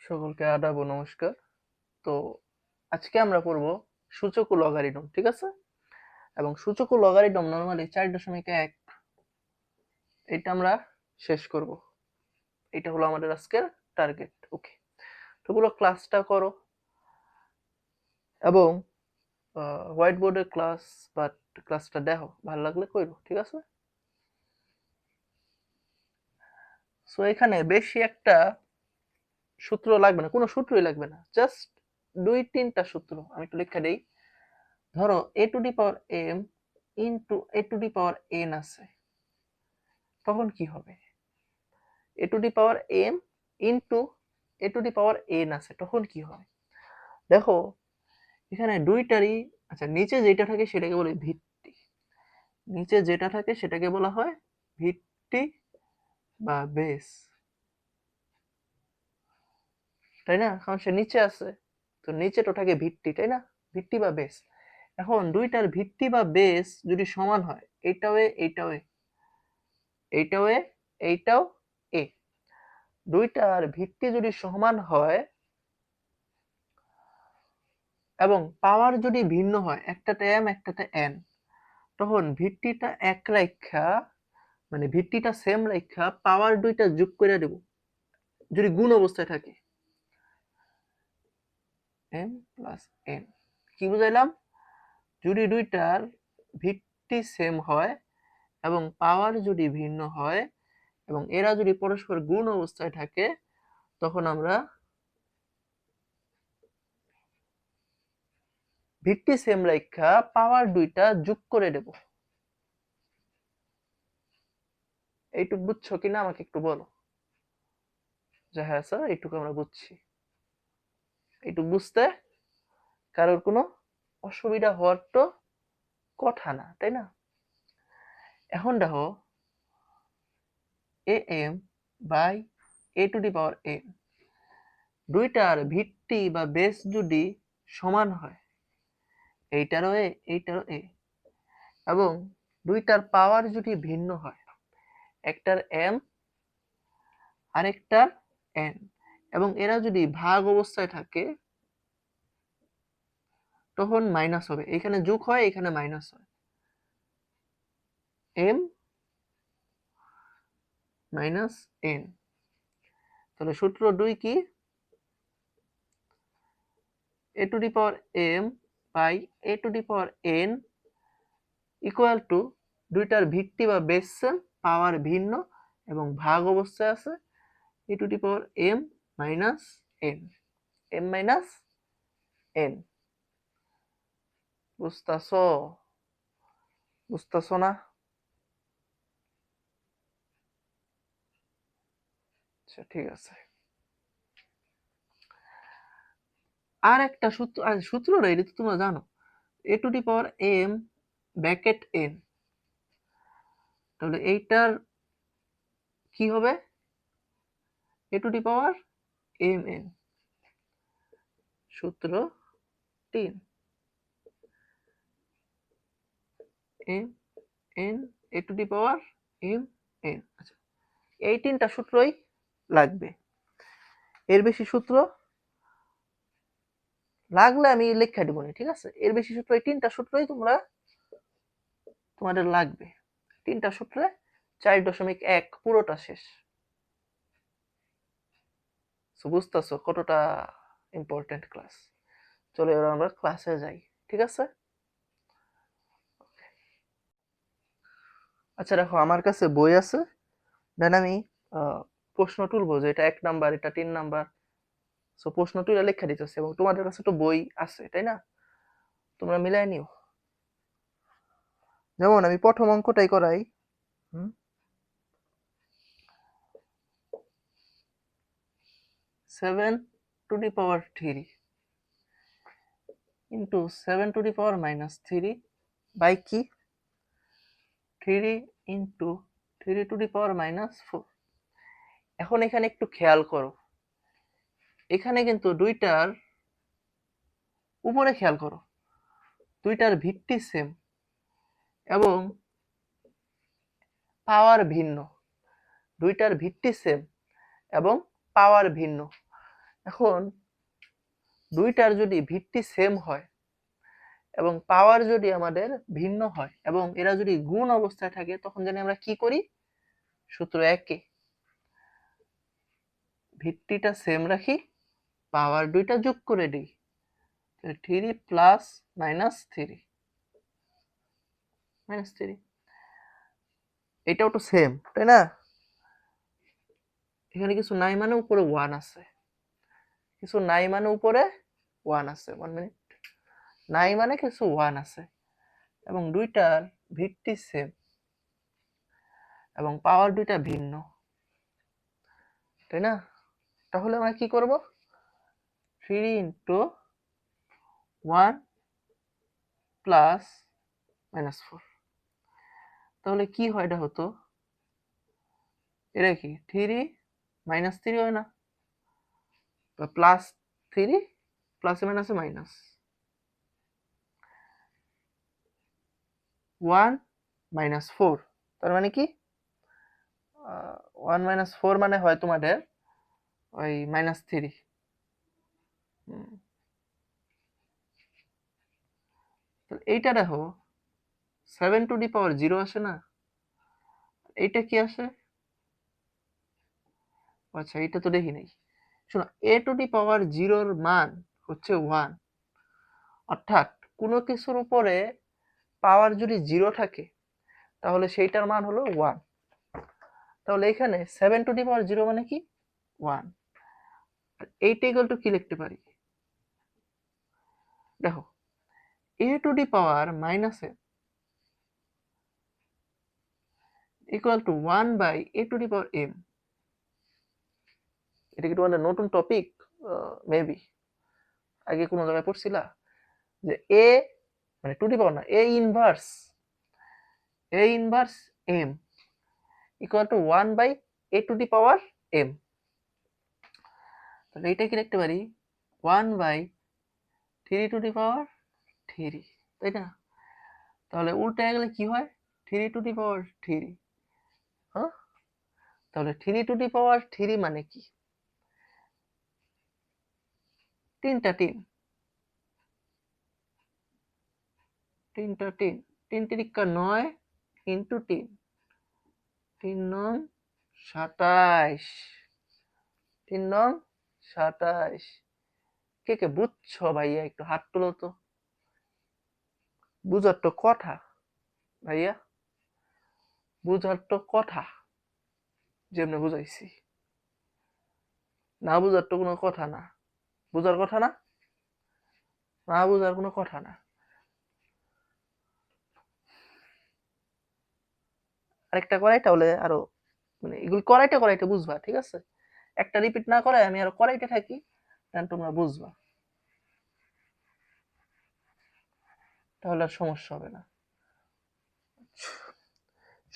সকলকে আদাব ও নমস্কার। তো আজকে আমরা পড়ব সূচক ও লগারিদম, ঠিক আছে? এবং সূচক ও লগারিদম নরমালি 4.1 এটা আমরা শেষ করব। এটা হলো আমাদের আজকের টার্গেট। ওকে, তো পুরো ক্লাসটা করো এবং হোয়াইট বোর্ডে ক্লাসটা দেখো, ভালো লাগলে কইরো, ঠিক আছে? সো এখানে বেশি একটা সূত্র লাগবে না, কোনো সূত্রই লাগবে না, জাস্ট 2-3টা সূত্র আমি একটু লিখে দেই। ধরো a to the power m into a to the power n আছে, তখন কি হবে? a to the power m into a to the power n আছে, তখন কি হবে? দেখো এখানে দুইটারই, আচ্ছা নিচে যেটা থাকে সেটাকে বলে ভিত্তি। নিচে যেটা থাকে সেটাকে বলা হয় ভিত্তি বা বেস, তাই না? কারণ সে নিচে আছে, তো নিচেটা থাকে ভিত্তি, তাই না? ভিত্তি বা বেস। এখন দুইটার ভিত্তি বা বেস যদি সমান হয়, এইটাও এ এইটাও এ, এইটাও এ এইটাও এ, দুইটার ভিত্তি যদি সমান হয় এবং পাওয়ার যদি ভিন্ন হয়, একটাতে m একটাতে n, তখন ভিত্তিটা এক রাখা, মানে ভিত্তিটা সেম রাখা পাওয়ার দুইটা যোগ করে দেব যদি গুণ অবস্থায় থাকে। m প্লাস n কি বুঝাইলাম? যদি দুইটার ভিত্তি সেম হয় এবং পাওয়ার যদি ভিন্ন হয় এবং এরা যদি পরস্পর গুণ অবস্থায় থাকে, তখন আমরা ভিত্তি সেম রাখা পাওয়ার দুইটা যোগ করে দেব। এইটুক বুঝছো কিনা আমাকে একটু বলো। যে হ্যাঁ স্যার, এইটুকু আমরা বুঝছি। এইটুকু বুঝতে কারোর কোনো অসুবিধা হওয়ার তো কথা না, তাই না? এখন দেখো am by a to the power n, দুইটার ভিত্তি বা বেস যদি সমান হয়, এইটারও এ এইটারও এ, এবং দুইটার পাওয়ার যদি ভিন্ন হয়, একটার m আরেকটার n, এবং এরা যদি ভাগ অবস্থায় থাকে, তখন মাইনাস হবে। এখানে যোগ হয়, এখানে মাইনাস হয়। m মাইনাস n, তাহলে সূত্র 2 কি? a to the power m by a to the power n equal to দুইটার ভিত্তি বা বেস সেম, পাওয়ার ভিন্ন এবং ভাগ অবস্থায় আছে, a to the power m minus n, m minus n। বুঝতাছো? বুঝতাছো না? আচ্ছা ঠিক আছে। আর একটা সূত্র, সূত্রটা এটা তো তোমরা জানো, a to the power m bracket n, তাহলে এইটার কি হবে? a to the power mn, সূত্র 3, m n a to the power m n। আচ্ছা, এই তিনটা সূত্রই লাগবে, এর বেশি সূত্র লাগলে আমি লেখা দিব না, ঠিক আছে? এর বেশি সূত্র, এই তিনটা সূত্রই তোমাদের লাগবে। তিনটা সূত্রে 4.1 পুরোটা শেষ। বুঝতেছো কতটা ইম্পর্টেন্ট ক্লাস? চলো এবার আমরা ক্লাসে যাই, ঠিক আছে? আচ্ছা দেখো, আমার কাছে বই আছে, দেন আমি প্রশ্ন তুলবো যে এটা 1 নাম্বার, এটা 3 নাম্বার। সো প্রশ্ন তুলে লেখা দিতেছে, এবং তোমাদের কাছে তো বই আছে, তাই না? তোমরা মিলাই নিও। যেমন আমি প্রথম অঙ্কটাই করাই। 7 to the power 3 into 7 to the power minus 3 by কি 3 into 3 to the power minus 4। এখন এখানে একটু খেয়াল করো, এখানে কিন্তু দুইটার উপরে খেয়াল করো, দুইটার ভিত্তি সেম এবং পাওয়ার ভিন্ন। দুইটার ভিত্তি সেম এবং পাওয়ার ভিন্ন, এখন দুইটার যদি ভিত্তি সেম হয় এবং পাওয়ার যদি আমাদের ভিন্ন হয় এবং এরা যদি গুণ অবস্থায় থাকে, তখন জানি আমরা কি করি, সূত্র একই, ভিত্তিটা সেম রাখি, পাওয়ার দুইটা যোগ করে দিই, 3 প্লাস মাইনাস 3 মাইনাস 3, এটাও তো সেম, তাই না? এখানে কিছু নাই মানে উপরে 1 আছে, কিছু নাই মানে উপরে 1 আছে, 1 মিনিট, নাই মানে কিছু 1 আছে এবং দুইটার ভিত্তি সেম এবং পাওয়ার দুইটা ভিন্ন, তাই না? তাহলে আমরা কি করব, 3 ইন্টু 1 প্লাস মাইনাস 4, তাহলে কি হয়, এটা হতো, এটা কি 3 মাইনাস 3 হয় না, প্লাস 3 প্লাসে মাইনাসে মাইনাস 1 মাইনাস 4, তার মানে কি 1 মাইনাস 4 মানে হয় তোমাদের ওই মাইনাস 3। এইটা দেখো 7 টু দি পাওয়ার 0 আসে না, এইটা কি আসে, আচ্ছা এইটা তো দেখি নাই, শোনো a টু দি পাওয়ার 0 মান হচ্ছে 1, অর্থাৎ কোনো কিছুর উপরে পাওয়ার যদি 0 থাকে তাহলে সেইটার মান হলো 1, তাহলে এখানে 7 টু দি পাওয়ার 0 মানে কি 1, এইটা ইকুয়াল টু কি লিখতে পারি, দেখো a to the power minus m equal to 1 by a to the power m। এটা কি তোমাদের নতুন টপিক? মেবি আগে কোনো জায়গায় পড়ছিলা যে a মানে টু দি পাওয়ার না, a inverse m equal to 1 by a to the power m। তাহলে এটা কি লিখতে পারি 1 বাই 3 টু দি পাওয়ার 3, তাই না? তাহলে উল্টে গেলে কি হয় 3 টু দি পাওয়ার 3, হ্যাঁ? তাহলে 3 টু দি পাওয়ার 3 মানে কি, তিনটা 3, তিনটা 3, 3 তিরিকা 9 ইন্টু 3, 3 নং 27, 3 নং 27। কে কে বুঝছো ভাইয়া, একটু হাত তুলো তো, বুঝার তো কথা ভাইয়া, বুঝার তো কথা, যেমনি বুঝাইছি, না বুঝার তো কোনো কথা না, বুঝার কথা না, না বুঝার কোনো কথা না। আরেকটা করাই তাহলে আরো, মানে এগুলো করাইতে করাইতে বুঝবা, ঠিক আছে? একটা রিপিট না করে আমি আরো করাইতে থাকি, তাহলে তোমরা বুঝবা, তাহলে আর সমস্যা হবে না।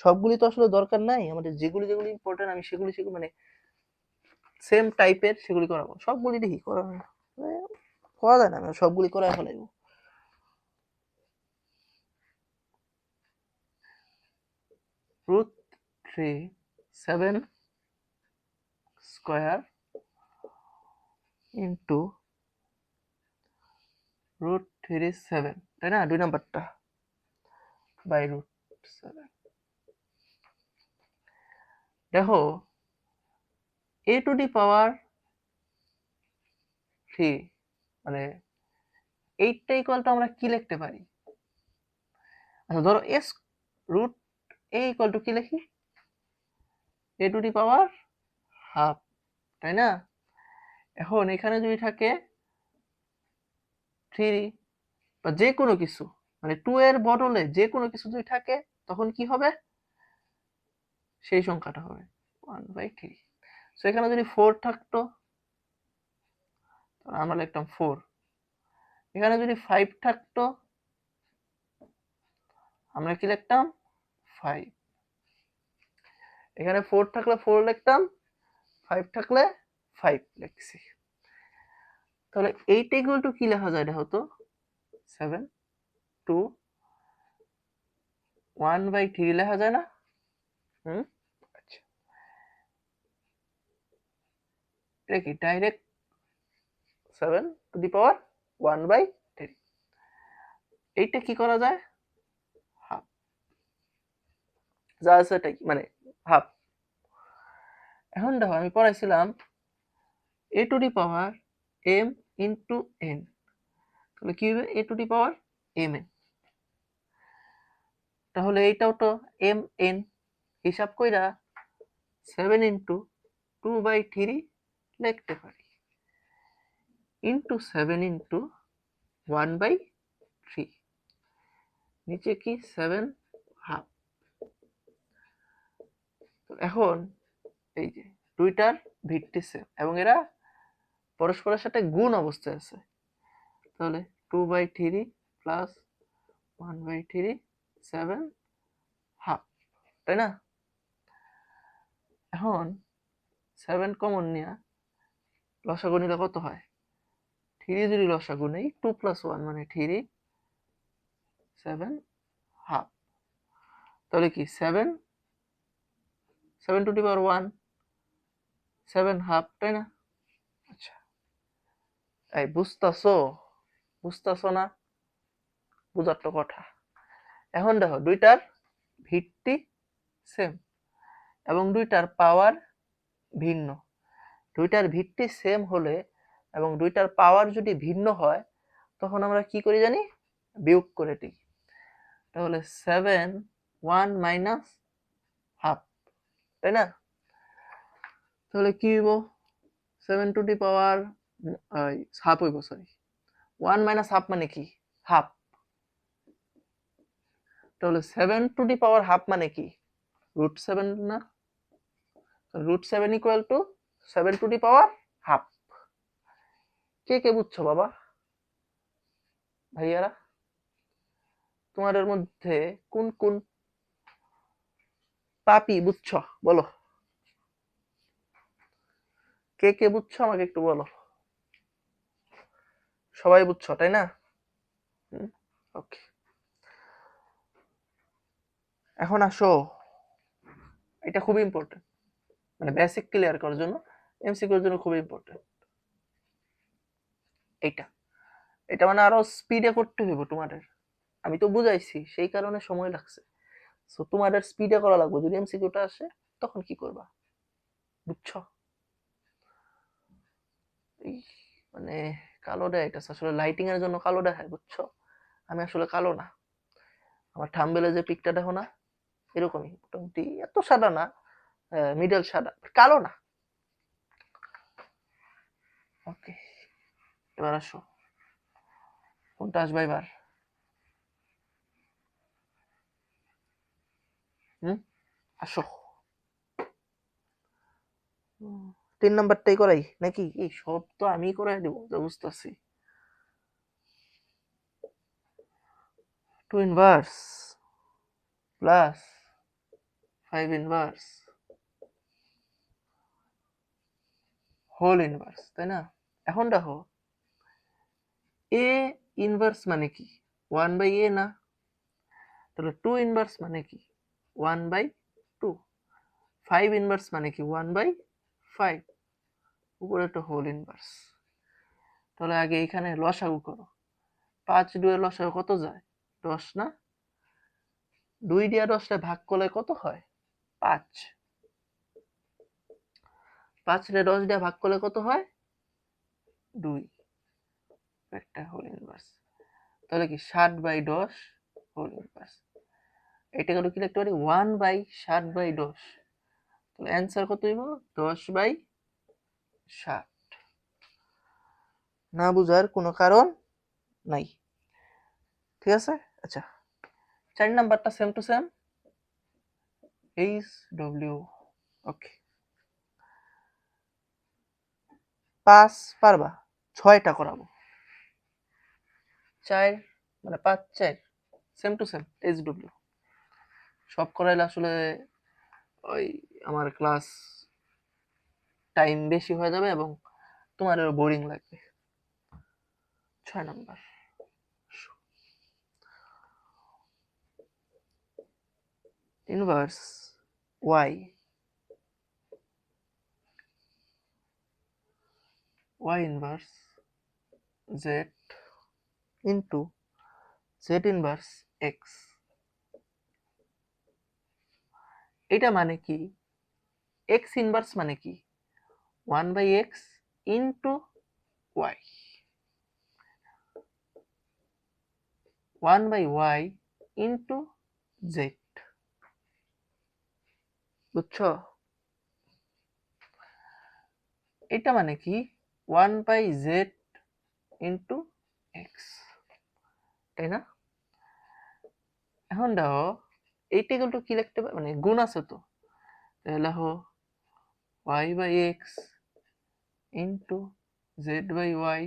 সবগুলি তো আসলে দরকার নাই, আমাদের যেগুলি যেগুলি ইম্পর্টেন্ট আমি সেগুলি মানে সেম টাইপের সেগুলি করাবো, সবগুলি দেখি করা করা যায় না, আমি সবগুলি করাই ফেলাইবো। রুট 3 7 স্কয়ার ইন্টু রুট 3 7, তাই না, 2 নাম্বারটা বাই রুট 7। দেখো a টু দি পাওয়ার 3 মানে এইটা ইকুয়াল টু আমরা কি লিখতে পারি, আচ্ছা ধরো s root a equal to কি লিখি, a to the power half, তাই না? এখন এখানে যদি থাকে 3 বা যে কোনো কিছু, মানে 2 এর বদলে যে কোনো কিছু যদি থাকে তখন কি হবে, সেই সংখ্যাটা হবে 1/3। সো এখানে যদি 4 থাকতো তাহলে আমরা লিখতাম 4, এখানে যদি 5 থাকতো আমরা কি লিখতাম 5, এখানে 4 থাকলে 4 লিখতাম, 5 থাকলে 5 লিখছি। তাহলে এইটা ইকুয়াল টু কি লেখা যায় দেখো তো, 7 2 1/3 লেখা যায় না? আচ্ছা, এটা কি ডাইরেক্ট 7^1/3 এইটা কি করা যায় হাফ যা আছে এটাই মানে হাফ এখন দেখো আমি পড়াইছিলাম a^m into n তাহলে কি হবে a^m n তাহলে এইটাও তো mn হিসাব কইরা 7 into 2/3 লিখতে পারি into 7 into 1/3 নিচে কি 7 হাফ এখন এই যে দুইটার ভিত্তি সেম এবং এরা পরস্পরের সাথে গুণ অবস্থায় আছে তাহলে 2/3 প্লাস 1/3 7 হাফ তাই না এখন 7 কমন নেওয়া লসাগু নিলে কত হয় 3 যদি লসাগু নেই 2 + 1 মানে 3 7 হাফ তাহলে কি 7 to the power 1 7 হাফ তাই না আচ্ছা এই বুঝতাছো না বুঝার তো কথা এখন দেখো দুইটার ভিত্তি সেম এবং দুইটার পাওয়ার ভিন্ন দুইটার ভিত্তি সেম হলে এবং দুইটার পাওয়ার যদি ভিন্ন হয় তখন আমরা কি করি জানি বিয়োগ করে দিই তাহলে 7 1 মাইনাস হাফ তাই না তাহলে কি হইব 7 to the power হাফ হইব সরি 1 মাইনাস হাফ মানে কি হাফ তাহলে 7 to the power হাফ মানে কি √7 না √7 equal to 7 to the power half কে বুঝছো বাবা ভাইয়ারা তোমাদের মধ্যে কোন কোন পাপি বুঝছো বলো কে বুঝছো আমাকে একটু বলো সবাই বুঝছো তাই না ওকে এখন আসো এটা খুব ইম্পর্টেন্ট মানে বেসিক ক্লিয়ার করার জন্য এমসিকিউর জন্য খুব ইম্পর্টেন্ট এটা মানে আরো স্পিডে করতে হইব তোমাদের আমি তো বুঝাইছি সেই কারণে সময় লাগছে সো তোমাদের স্পিডে করা লাগবে যদি এমসিকিউটা আসে তখন কি করবা বুঝছো মানে কালো দেখাইতেছে আসলে লাইটিং এর জন্য কালো দেখায় বুঝছো আমি আসলে কালো না আমার থাম্বনেলে যে পিকটা দেখো না এরকমই মোটামুটি এত সাদা না মিডল সাদা কালো না ওকে এবার আসো কোনটা আসবে এবার আসো 3 নাম্বারটাই করাই নাকি এই সব তো আমি করাই দেবো যা বুঝতেছি 2 inverse plus 5 inverse whole inverse তাই না এখন দেখো এ ইনভার্স মানে কি 1/a না তাহলে 2 ইনভার্স মানে কি 1/2 5 ইনভার্স মানে কি 1/5 উপরে একটা হোল ইনভার্স তাহলে আগে এখানে লসাগু করো 5 2 এর লসাগু কত যায় 10 না 2 দিয়ে 10 টা ভাগ করলে কত হয় 5 5 রে 10 দিয়ে ভাগ করলে কত হয় 2 একটা হোল ইনভার্স তাহলে কি 7/10 হোল ইনভার্স এটা কত কি লিখতে পারি 1/7/10 তাহলে অ্যানসার কত হইব 10/7 না বুঝার কোনো কারণ নাই ঠিক আছে আচ্ছা 4 নাম্বারটা সেম টু সেম HW ওকে 5 পারবা 6টা করাবো 4 মানে 5 4 সেম টু সেম HW সব করাইলে আসলে ওই আমার ক্লাস টাইম বেশি হয়ে যাবে এবং তোমারও বোরিং লাগবে 6 number inverse y inverse Z into Z inverse x. এটা মানে কি? এক্স ইনভার্স মানে কি? 1/x into Y, 1/y into Z. বুঝছো? এটা মানে কি? 1/z ইন্টু এক্স, তাই না? এখন দেখো এইটা ইকুয়াল টু কি লিখতে পারে, মানে গুণ আছে তো, তাহলে দেখো y/x into z/y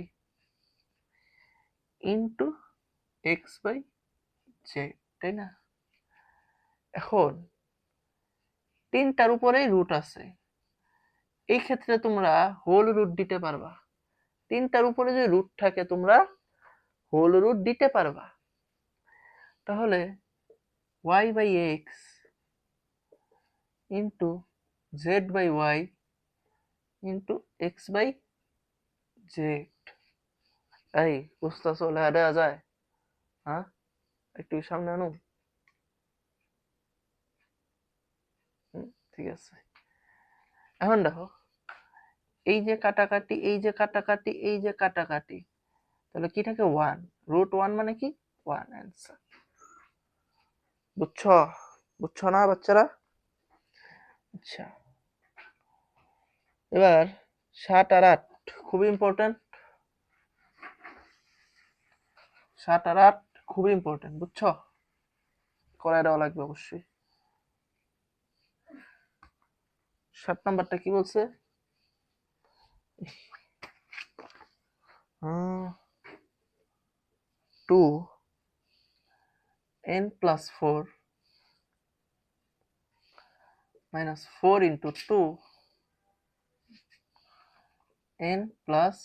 into x/z, তাই না? এখন তিনটার উপরেই রুট আছে, এই ক্ষেত্রে তোমরা হোল রুট দিতে পারবা। তিনটার উপরে যদি রুট থাকে তোমরা হোল রুট দিতে পারবা। তাহলে y/x into z/y into x/z। এই বুঝতেছো লেখা দেওয়া যায়? হ্যাঁ, একটু সামনে আনো। ঠিক আছে, এখন দেখো এই যে কাটাকাটি, এই যে কাটাকাটি, এই যে কাটাকাটি, তাহলে কি থাকে? 1 রুট 1 মানে কি? 1 অ্যান্সার। বুঝছো? বুঝছো না বাচ্চারা? আচ্ছা, এবার 7 আর 8 খুব ইম্পর্টেন্ট। 7 আর 8 খুব ইম্পর্টেন্ট, বুঝছো? করাই দেওয়া লাগবে অবশ্যই। 7 নাম্বারটা কি বলছে? 2n plus 4 minus 4 into 2n plus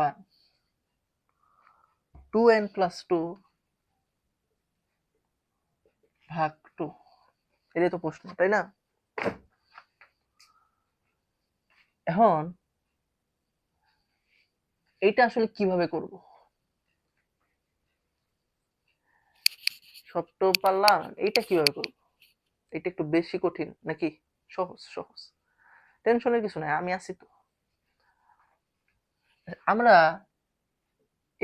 1, 2n plus 2 ভাগ 2, এটাই তো প্রশ্ন, তাই না? এখন এইটা আসলে কিভাবে করব? সব তো পারলাম, এইটা কিভাবে করব? এটা একটু বেশি কঠিন নাকি সহজ? সহজ, টেনশনের কিছু নাই, আমি আছি তো। আমরা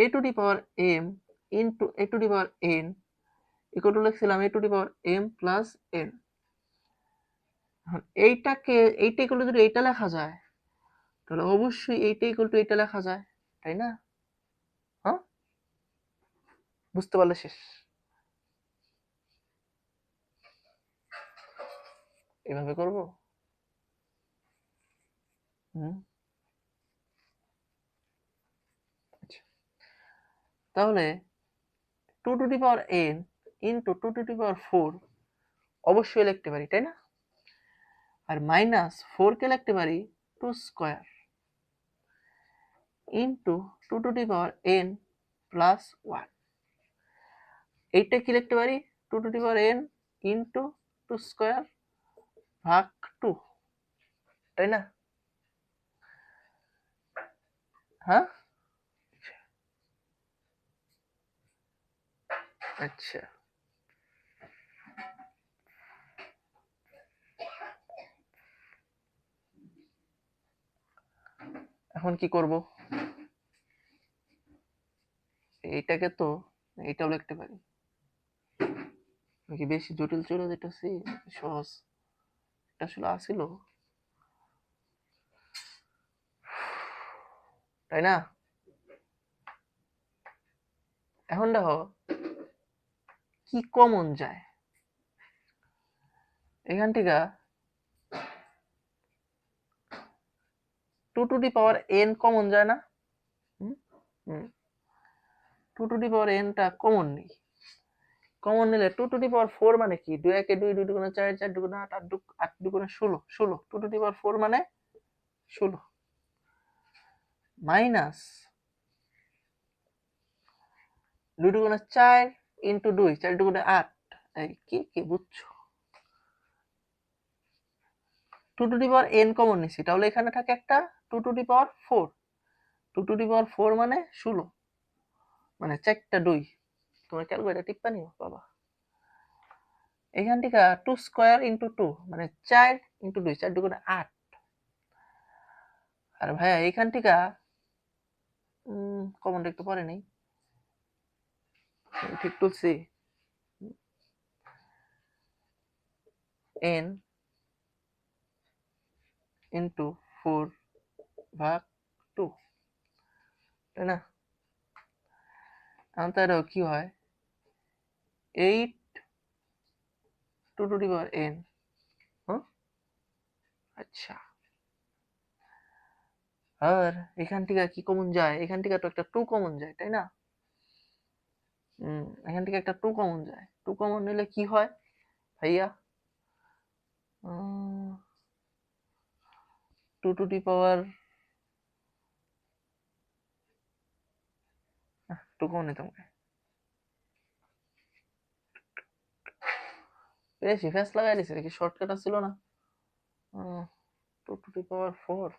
a to the power m into a to the power n equal to লিখছিলাম a to the power m plus n। এইটাকে, এইটা ইকুয়াল টু যদি এইটা লেখা যায় তাহলে অবশ্যই এইটা ইকুয়াল টু এইটা লেখা যায়, তাই না? হ্যাঁ, বুঝতে পারলে শেষ। এভাবে করব। আচ্ছা, তাহলে 2 to the power n into 2 to the power 4 অবশ্যই লিখতে পারি, তাই না? আর মাইনাস 4 কে লিখতে পারি 2 square into 2 to the power n plus 1। এইটা কি লিখতে পারি? 2 to the power n into 2 square ভাগ 2, তাই না? হ্যাঁ, আচ্ছা, এখন কি করব? এইটাকে তো এইটাও লিখতে পারি, নাকি বেশি জটিল চলে যেতেছি? সহজ এটা আসলে আসিল, তাই না? এখন দেখো কি কমন যায় এখান থেকে। 2 to the power n common যায় না? 2 to the power n টা কমন নেই। কমন নিলে 2 to the power 4 মানে কি? 2 একে 2, 2 দুগুণে 4, 4 দুগুণে 8, 8 দুগুণে 16, 16। 2 to the power 4 মানে 16 মাইনাস 2 দুগুণে 4 ইন্টু 2, 4 দুগুণে 8। এই কি কি বুঝছো? 2 to the power n common নিছি, তাহলে এখানে থাকে একটা 2 to the power 4। 2 to the power 4 মানে 16। মানে 4টা 2 তোমার ক্যালকুলেটর টিপ্পা নিও বাবা। এখান থেকে 2 স্কয়ার ইন্টু 2 মানে 4 ইন্টু 2 4 2 8। আর ভাইয়া এখান থেকে কমনটা একটু পরে নেই, ঠিক তুলছি। n ইন্টু 4 ভাগ 2, তাই না? এখন তাহলে কি হয় 8 2 টু দি পাওয়ার n। আচ্ছা, আর এখান থেকে কি কমন যায়? এখান থেকে তো একটা 2 কমন যায়, তাই না? এখান থেকে একটা 2 কমন যায়। 2 কমন নিলে কি হয় ভাইয়া? 2 টু দি পাওয়ার 2 কমন নিতাম, বেশি ফ্যাস লাগাই দিছে, কি শর্টকাট ছিল না? 2 to the power 4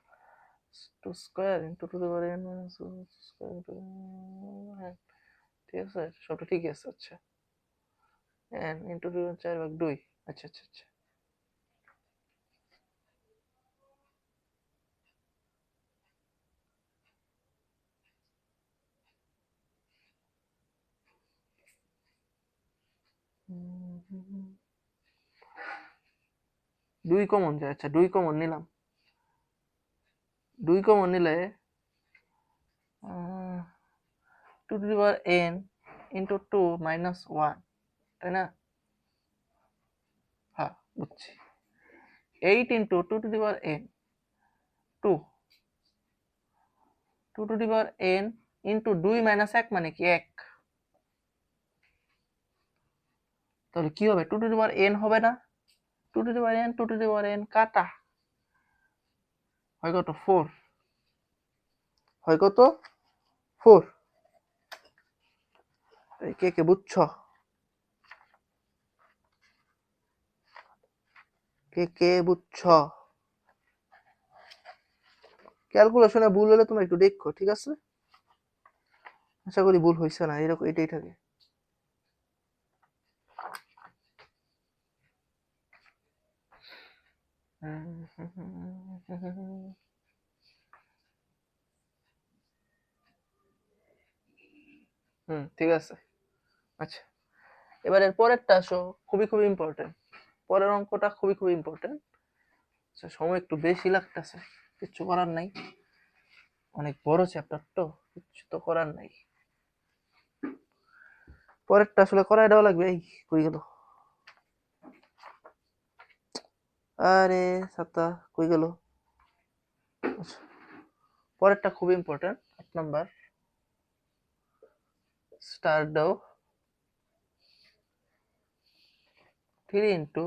2 square into 2 to the power n minus 2 square into, ঠিক আছে, সবটা ঠিক আছে। আচ্ছা, n ইন্টু 2 4 ভাগ 2। আচ্ছা আচ্ছা আচ্ছা, দুই কমন যায়। আচ্ছা, 2 কমন নিলাম। 2 কমন নিলে 2 to the power n into 2 minus 1, তাই না? হ্যাঁ, বুঝছি। 8 into 2 to the power n 2 2 to the power n into 2 minus 1 মানে কি 1। তাহলে কি হবে? 2 টু দি পাওয়ার n হবে না? 2 to the power n 2 to the power n কাটা হয় কত? 4 হয় কত? 4। কে কে বুঝছো? কে কে বুঝছো? ক্যালকুলেশনে ভুল হলে তোমরা একটু দেখো, ঠিক আছে? আশা করি ভুল হইছে না, এরকম এটাই থাকে। ঠিক আছে। আচ্ছা, এবার এর পরেরটা আসো, খুবই খুবই ইম্পর্টেন্ট। পরের অঙ্কটা খুবই খুবই ইম্পর্টেন্ট। আচ্ছা, সময় একটু বেশি লাগতেছে, কিচ্ছু করার নাই, অনেক বড় চ্যাপ্টার তো, কিচ্ছু তো করার নাই। পরেরটা আসলে করাই দেওয়া লাগবে। এই কই গেল? আরে ছাতা কই গেল? আচ্ছা, পরেরটা খুবই ইম্পর্টেন্ট। 8 নাম্বার, স্টার দাও। 3 into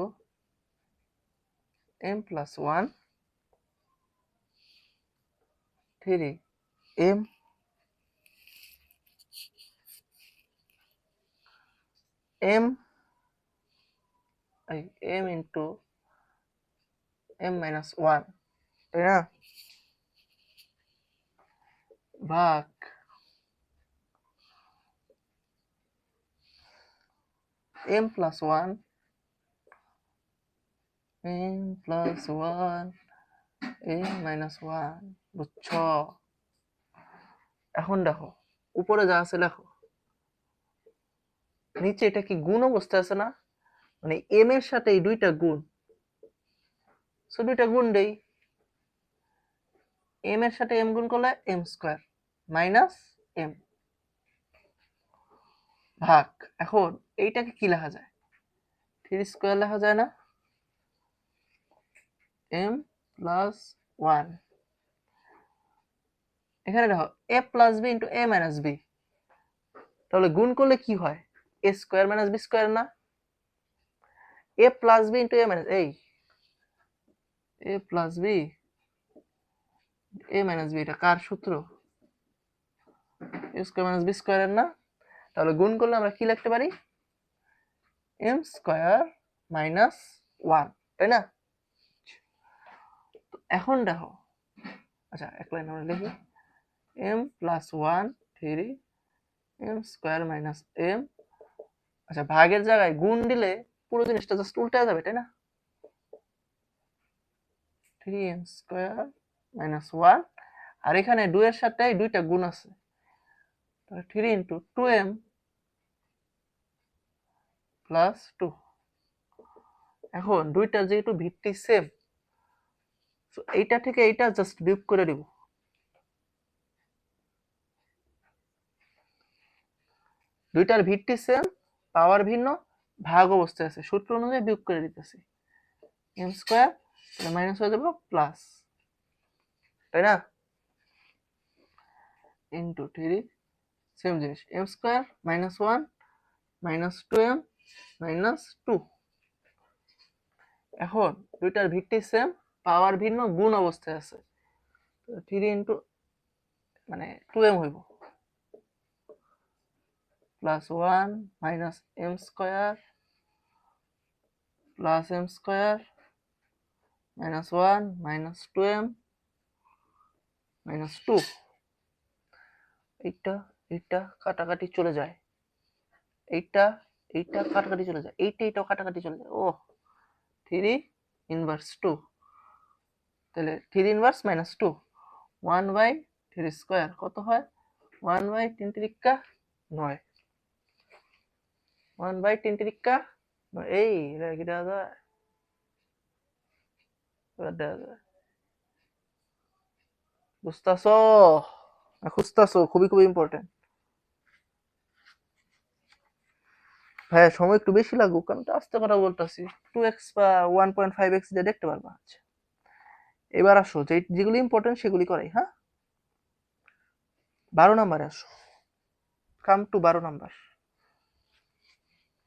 m plus 1 3 m m m into m minus 1, তাই না? ভাগ m plus 1 m plus 1 m minus 1। বুঝছো? এখন দেখো উপরে যা আছে লেখো, নিচে এটা কি গুণ অবস্থা আছে না? মানে m এর সাথে এই দুইটা গুণ, সো দুইটা গুণ দেই। m এর সাথে m গুণ করলে m স্কয়ার মাইনাস m ভাগ, এখন এইটাকে কি লেখা যায়? 3 স্কয়ার লেখা যায় না? m প্লাস 1, এখানে দেখো a plus b into a minus b, তাহলে গুণ করলে কি হয়? a square minus b square না? a plus b into a minus, এই a plus b a minus b, এটা কার সূত্র? a স্কয়ার মাইনাস b স্কয়ারের না? তাহলে গুণ করলে আমরা কি লিখতে পারি? m স্কয়ার মাইনাস 1, তাই না? তো এখন দেখো, আচ্ছা এক লাইন আমরা লিখি m plus 1 3 M square minus M, আচ্ছা ভাগের জায়গায় গুণ দিলে পুরো জিনিসটা জাস্ট উল্টে যাবে, তাই না? 3m স্কোয়ার মাইনাস 1, আর এখানে 2 এর সাথে 2টা গুণ আছে, তাহলে 3 ইন্টু 2m প্লাস 2। এখন দুইটা যেহেতু ভিত্তি সেম, এইটা থেকে এইটা জাস্ট বিয়োগ করে দিব। দুইটার ভিত্তি সেম, পাওয়ার ভিন্ন, ভাগ অবস্থায় আছে, সূত্র অনুযায়ী বিয়োগ করে দিতেছি। এম স্কোয়ার মাইনাস হয়ে যাবে প্লাস, তাই না? ইন্টু 3, সেম জিনিস, M square minus 1 minus 2m minus 2। এখন দুইটার ভিত্তি সেম, পাওয়ার ভিন্ন, গুণ অবস্থায় আছে, 3 ইন্টু মানে 2m হইব plus 1 minus M square plus M square minus 1 minus 2m minus 2। এইটা এইটা কাটাকাটি চলে যায়, এইটা এইটা কাটাকাটি চলে যায়, এইটাও কাটাকাটি চলে যায়। ও 3 ইনভার্স 2, তাহলে 3 ইনভার্স মাইনাস 2, 1/3 স্কোয়ার কত হয়? 1/3 তিরিকা 9, 1/3 তিরিকা 9। এই কি দেওয়া যায়? দেওয়া যায়, বুঝতেছো? খুঁজতেছো, খুবই খুবই ইম্পর্টেন্ট। হ্যাঁ সময় একটু বেশি লাগুক, কারণ আস্তে কথা বলতেছি, 2x বা 1.5x দিয়ে দেখতে পারবা। আচ্ছা এবার আসো যেগুলি ইম্পর্টেন্ট সেগুলি করাই। হ্যাঁ 12 নম্বরে আসো, come to 12 number,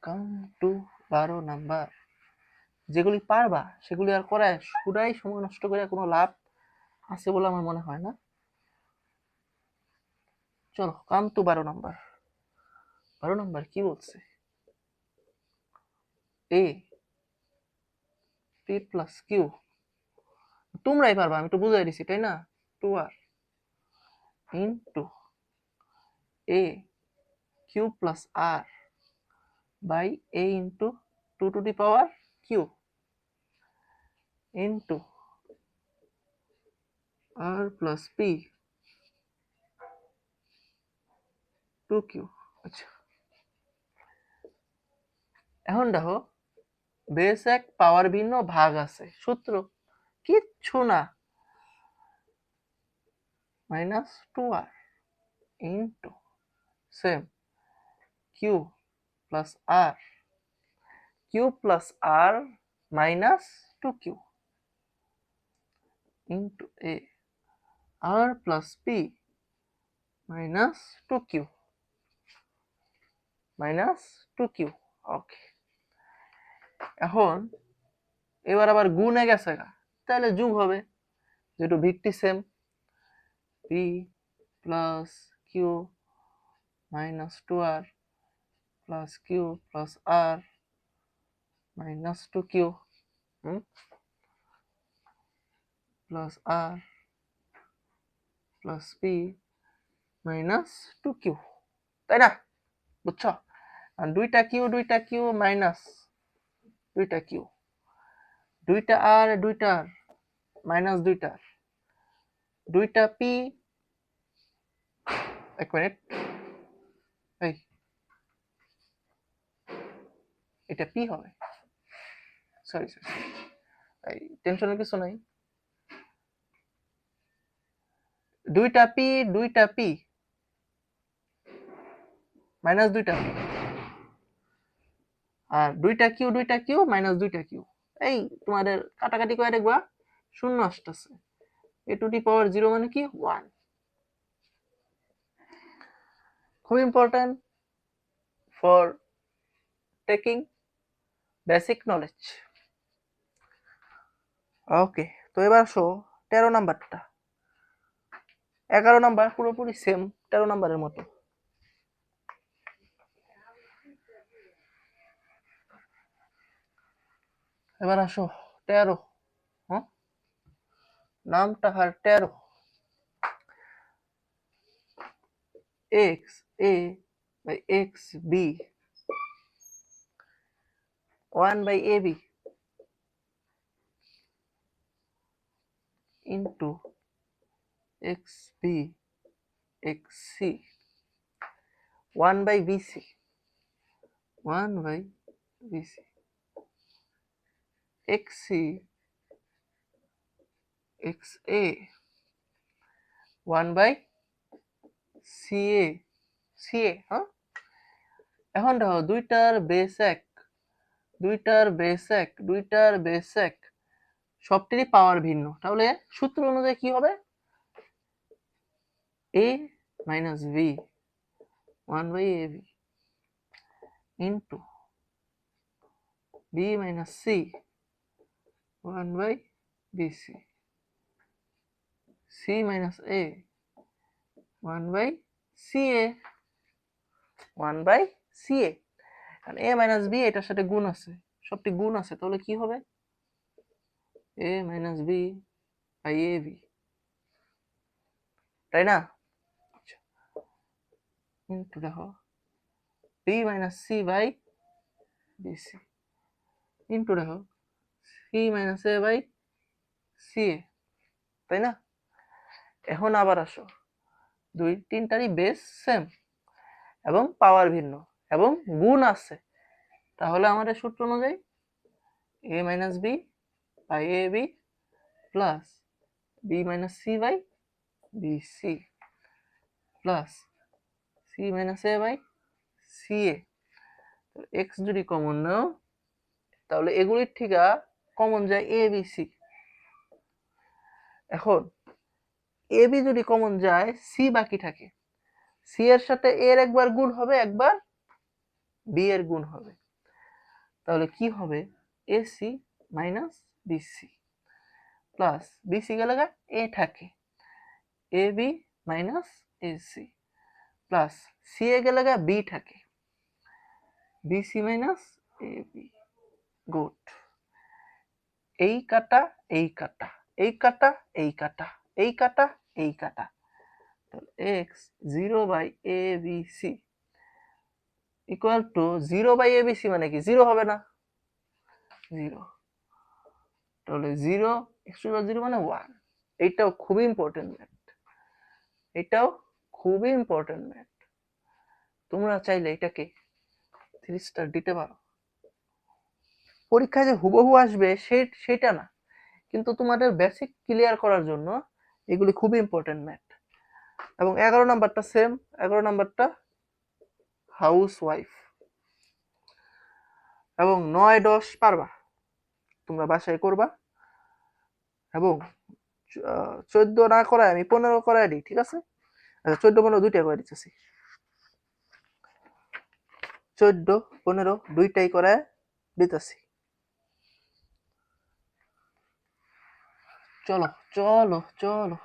come to 12 number. যেগুলি পারবা সেগুলি আর করায় পুরাই সময় নষ্ট করে কোনো লাভ আছে বলে আমার মনে হয় না। চলো কাম টু 12 নাম্বার। 12 নাম্বার কি বলছে? এ পি প্লাস কিউ, তোমরাই পারবা, আমি তো বুঝাই দিছি, তাই না? 2r into A Q plus R by A into 2 to the power Q into R plus P 2q। আচ্ছা এখন দেখো বেস এক, পাওয়ার ভিন্ন, ভাগ আছে, সূত্র কিচ্ছু না, minus 2r into same q plus r, q plus r minus 2q into a r plus p minus 2q minus 2q। Okay এখন এবার আবার গুণে গেছে গা, তাহলে যোগ হবে, যেহেতু ভিত্তি same, p plus q minus 2r plus q plus r minus 2q plus r plus p minus 2q, তাই না? বুঝছো? আর দুইটা কিউ মাইনাস দুইটা কিউ, দুইটা আর দুইটা আর মাইনাস দুইটা আর, দুইটা পি, এক মিনিট, এই এটা পি হবে, সরি সরি, এই টেনশনের কিছু নাই, দুইটা পি মাইনাস দুইটা পি, আর দুইটা কিউ মাইনাস দুইটা কিউ। এই তোমাদের কাটাকাটি করে দেখবা শূন্য আসতেছে, এ টু দি পাওয়ার 0 মানে কি 1। খুব important for taking basic knowledge. Okay তো এবার আসো 13 নাম্বারটা। 11 নাম্বার পুরোপুরি সেম 13 নাম্বারের মতো। এবার আসো 13, হ্যাঁ নামটা হার 13, X A by X B 1/ab into xb xc 1/bc 1/bc xc xa 1/ca ca হ্যাঁ। এখন দেখো দুইটার বেস এক সবটিরই পাওয়ার ভিন্ন, তাহলে সূত্র অনুযায়ী কি হবে? a minus b 1/ab into b minus c 1/bc c minus a 1/ca 1/ca। কারণ a মাইনাস b এটার সাথে গুণ আছে, সবটি গুণ আছে, তাহলে কি হবে? a minus b by ab, তাই না? ইন্টু দেখো b minus c by bc into দেখো c minus a by ca, তাই না? এখন আবার আসো, তিনটারই বেস সেম এবং পাওয়ার ভিন্ন এবং গুণ আছে, তাহলে আমাদের সূত্র অনুযায়ী a minus b by ab plus b minus c by bc plus c minus a by ca। x যদি কমন নাও তাহলে এগুলির থেকে কমন যায় a b c। এখন a b যদি কমন যায় c বাকি থাকে, c এর সাথে a এর একবার গুণ হবে, একবার b এর গুণ হবে, তাহলে কি হবে? ac minus bc plus bc গেলে a থাকে, ab minus ac plus c এ গেলে b থাকে, bc মাইনাস ab। গুড। এই কাটা এই কাটা এই কাটা এই কাটা এই কাটা এই কাটা, তাহলে x 0/abc equal to 0/abc মানে কি? 0 হবে না, 0, তাহলে 0 x0 মানে 1। এইটাও খুবই ইম্পর্টেন্ট ম্যাথ, এটাও খুবই ইম্পর্টেন্ট ম্যাথ। তোমরা চাইলে এটাকে 3 স্টার দিতে পারো, পরীক্ষায় যে হুবহু আসবে সেটা না, কিন্তু তোমাদের বেসিক ক্লিয়ার করার জন্য এগুলি খুবই ইম্পর্টেন্ট ম্যাথ। এবং 11 নাম্বারটা সেম, 11 নাম্বারটা হাউস ওয়াইফ, এবং 9-10 পারবা, তোমরা বাসায় করবা, এবং 14 না করায় আমি 15 করায় দিই, ঠিক আছে? আচ্ছা 14-15 দুইটা করে দিতেছি, 14-15 দুইটাই করায় দিতেছি। চলো চলো চলো,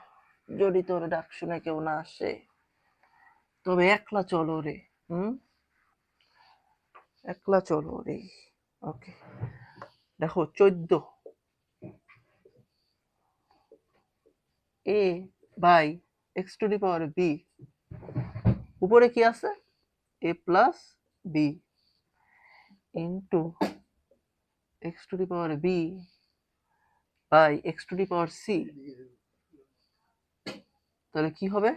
যদি তোর ডাক শুনে কেউ না আসে তবে একলা চলো রে, একলা চলো রে। ওকে, দেখো 14 a by x to the power b, উপরে কি আছে? a plus b into x to the power b by x to the power c, তাহলে কি হবে?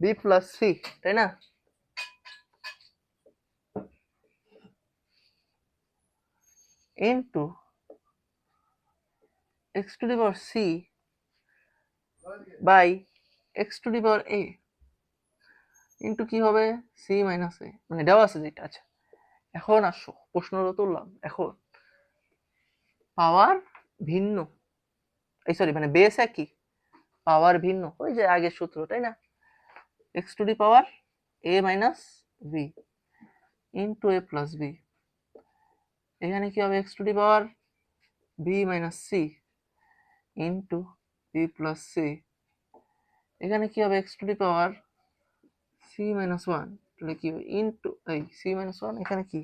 b প্লাস c, তাই না? Into x to the power c by x to the power a into কি হবে? c minus a, মানে দেওয়া আছে যেটা। আচ্ছা এখন আসো, প্রশ্নটা তুললাম, এখন পাওয়ার ভিন্ন, এই সরি মানে বেস একই, পাওয়ার ভিন্ন, ওই যে আগের সূত্র, তাই না? x to the power a minus b into a plus b, এখানে কি হবে? x to the power b minus c into b plus c, এখানে কি হবে? x to the power c minus 1, তাহলে কি হবে? ইন্টু এই c মাইনাস 1, এখানে কি?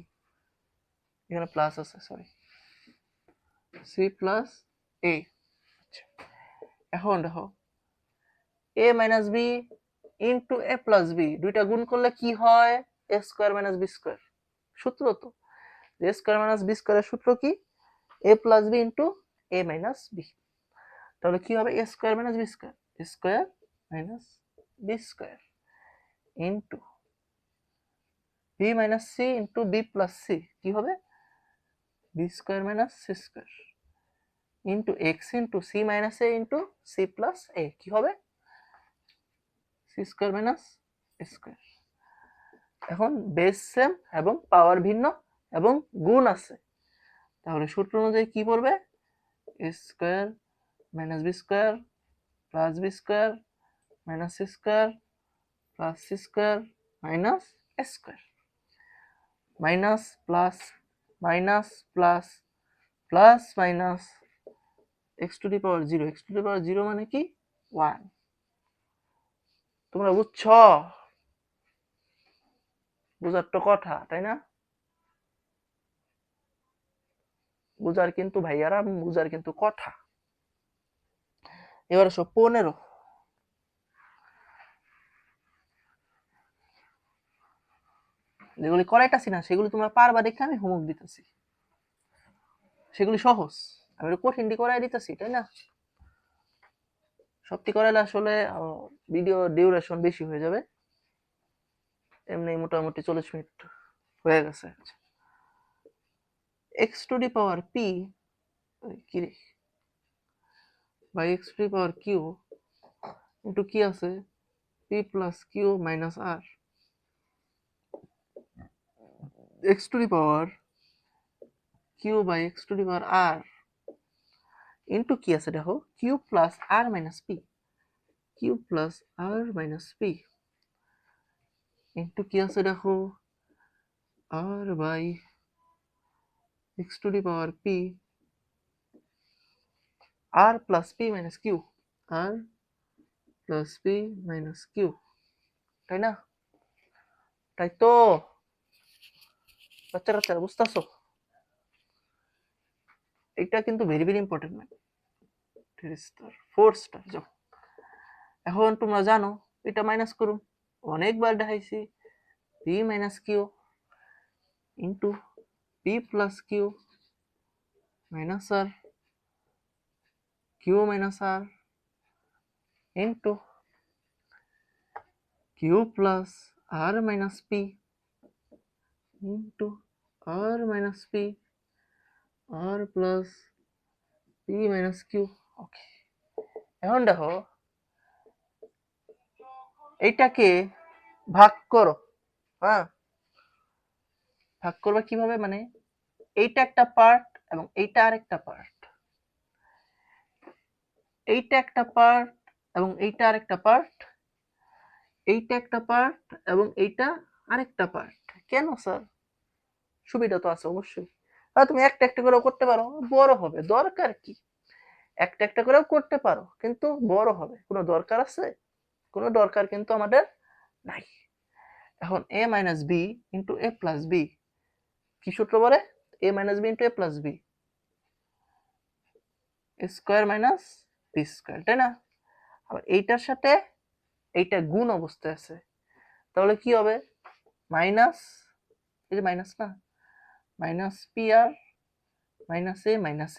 এখানে প্লাস আছে, সরি, c প্লাস a। আচ্ছা এখন দেখো a minus b into A plus b, দুইটা গুণ করলে কি হয়? A square minus B square. সূত্র তো এ স্কোয়ার মাইনাস বি স্কোয়ারের সূত্র কি? A plus B into A minus b. তাহলে কি হবে? A square minus B square, square minus B square into b minus c into b plus c, কি হবে? B square minus C square into x into c minus a into C plus এ, কি হবে? C square minus এ square. এখন base same এবং পাওয়ার ভিন্ন এবং গুণ আছে, তাহলে সূত্র অনুযায়ী কি পড়বে? A square minus B square plus B square minus C square plus C square minus A square. Minus plus minus plus plus minus x to the power zero, x to the power zero মানে কি? 1। তোমরা বুঝছ? বুঝার তো কথা, তাই না? বুঝার কিন্তু ভাইয়ারা, বুঝার কিন্তু কথা। এবার 15, যেগুলি করাইতাছি না সেগুলি তোমরা পারবা দেখে আমি হোমওয়ার্ক দিতেছি, সেগুলি সহজ, আমি কঠিনটি করাই দিতেছি, তাই না? সবটি করাইলে আসলে ভিডিও ডিউরেশন বেশি হয়ে যাবে, এমনি মোটামুটি 40 মিনিট হয়ে গেছে। X to the power p কি রে by x to the power Q into কি আছে? P plus q minus r, x to the power q by x to the power r into কি আছে দেখো? Q plus r minus P, Q plus r minus P into কি আছে দেখো? R by x to the power p R plus p minus Q, R plus p minus Q, তাই না? তাই তো বাচ্চারা বুঝতেছো? এটা কিন্তু very very important ma'am. 3 star 4 star যাও। এখন তোমরা জানো এটা মাইনাস করুন, অনেকবার দেখাইছি। P minus q into p plus q minus r q minus r into q plus r minus P into আর minus P R plus p minus q. Okay, এখন দেখো এইটাকে ভাগ করো। হ্যাঁ, ভাগ করবে কিভাবে? মানে এইটা একটা পার্ট এবং এইটা আরেকটা পার্ট, এইটা একটা পার্ট এবং এইটা আরেকটা পার্ট, এইটা একটা পার্ট এবং এইটা আরেকটা পার্ট। কেন স্যার? সুবিধা তো আছে অবশ্যই। তুমি একটা একটা করেও করতে পারো, বড় হবে, দরকার কি? একটা একটা করেও করতে পারো কিন্তু বড় হবে, কোনো দরকার আছে? কোনো দরকার কিন্তু আমাদের নাই। এখন a minus B into A plus B কি সূত্র বলে? a minus B into A plus B square minus B square, তাই না? আবার এইটার সাথে এইটা গুণ অবস্থায় আছে, তাহলে কি হবে? মাইনাস, এই যে মাইনাস না, minus P r minus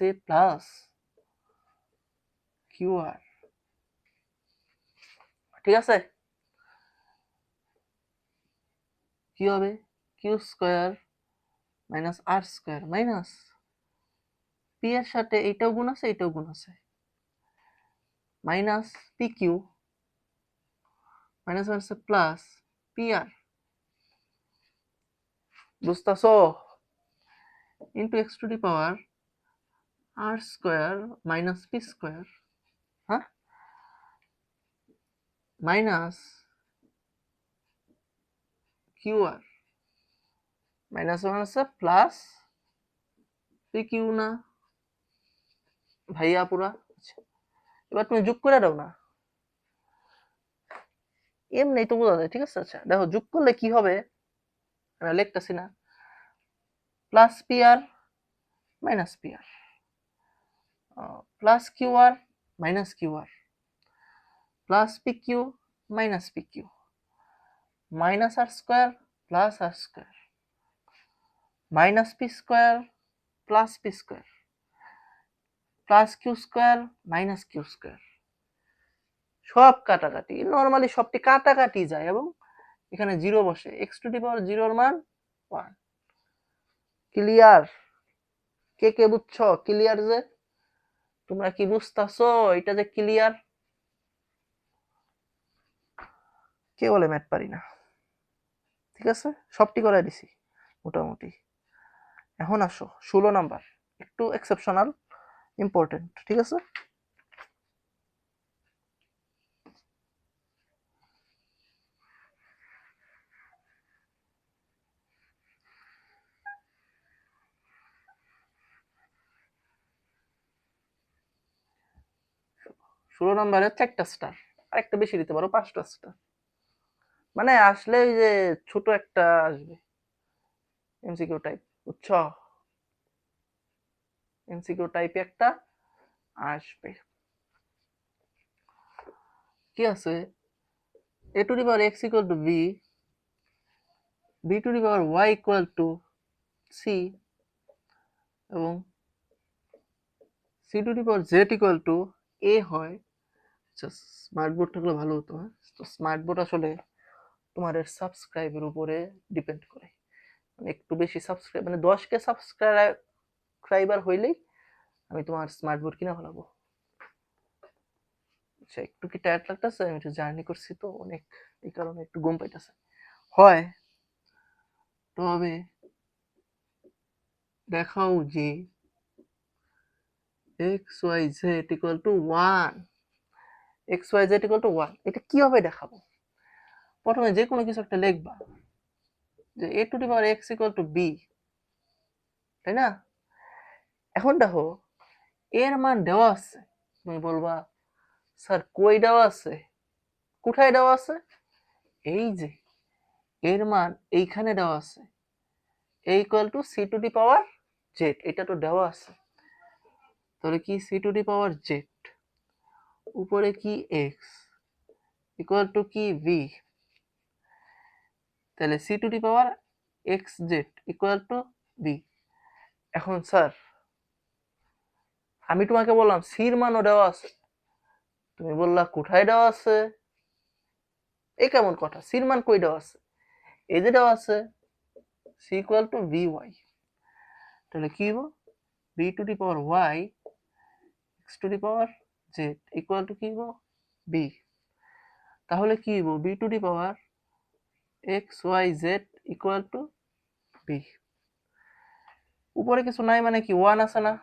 a plus Q r, ঠিক আছে? কি হবে? Q square minus r square minus p এর সাথে এইটাও গুণ আছে এইটাও গুণ আছে, minus P Q minus minus plus p r, বুঝতেছো? Into x to the power r square minus p square, হ্যাঁ, minus Q R minus minus plus P q না ভাইয়া পুরা। এবার তুমি যোগ করে দাও না, এমনি তো বোঝা যায়, ঠিক আছে? আচ্ছা দেখো যোগ করলে কি হবে, আমি লিখতেছি না, plus p r minus P R plus Q R minus Q R plus P Q minus P Q minus r square plus r square minus p square plus p square plus q square minus q square সব কাটাকাটি normally সবটি কাটাকাটি যায় এবং এখানে zero বসে x to the পাওয়ার জিরোর মান 1 ক্লিয়ার কে কে বুঝছো ক্লিয়ার যে তোমরা কি বুঝতাছো এটা যে ক্লিয়ার কে বলে ম্যাথ পারি না ঠিক আছে সবটি করে দিছি মোটামুটি এখন আসো 16 নাম্বার একটু এক্সেপশনাল ইম্পর্টেন্ট ঠিক আছে 16 নম্বরে 4টা স্টার আর একটা বেশি দিতে পারো 5টা স্টার মানে আসলে ওই যে ছোট একটা আসবে এমসিকিউ টাইপ বুঝছো এমসিকিউ টাইপ একটা আসবে কি আছে a to the power x equal to b b to the power y equal to c এবং c to the power z equal to a হয় আচ্ছা স্মার্ট বোর্ড থাকলে ভালো হতো হ্যাঁ তো স্মার্ট বোর্ড আসলে তোমাদের সাবস্ক্রাইবের উপরে ডিপেন্ড করে মানে একটু বেশি সাবস্ক্রাইব মানে 10কে সাবস্ক্রাইবার হইলেই আমি তোমার স্মার্ট বোর্ড কিনা ফেলাবো আচ্ছা একটু কি টায়ার্ড লাগতেছে আমি একটু জার্নি করছি তো অনেক এই কারণে একটু ঘুম পাইতেছে হয় তবে দেখাও যে xyz equal to 1 xyz equal to 1 এটা কিভাবে দেখাবো প্রথমে যে কোনো কিছু একটা লিখবা যে a to the power x equal to b তাই না এখন দেখো এর মান দেওয়া আছে তুমি বলবা স্যার কই দেওয়া আছে কোথায় দেওয়া আছে এই যে এর মান এইখানে দেওয়া আছে a equal to c to the power z এটা তো দেওয়া আছে তাহলে কি c to the power z উপরে কি x equal to কি v তাহলে c to the power xz equal to b এখন স্যার আমি তোমাকে বললাম c এর মানও দেওয়া আছে তুমি বললা কোথায় দেওয়া আছে এই কেমন কথা c এর মান কই দেওয়া আছে এই যে দেওয়া আছে c equal to vy তাহলে কি হবে b to the power y x to the power z equal to কি হবে b তাহলে কি হবে b to the power x y z equal to b উপরে কিছু নাই মানে কি 1 আছে না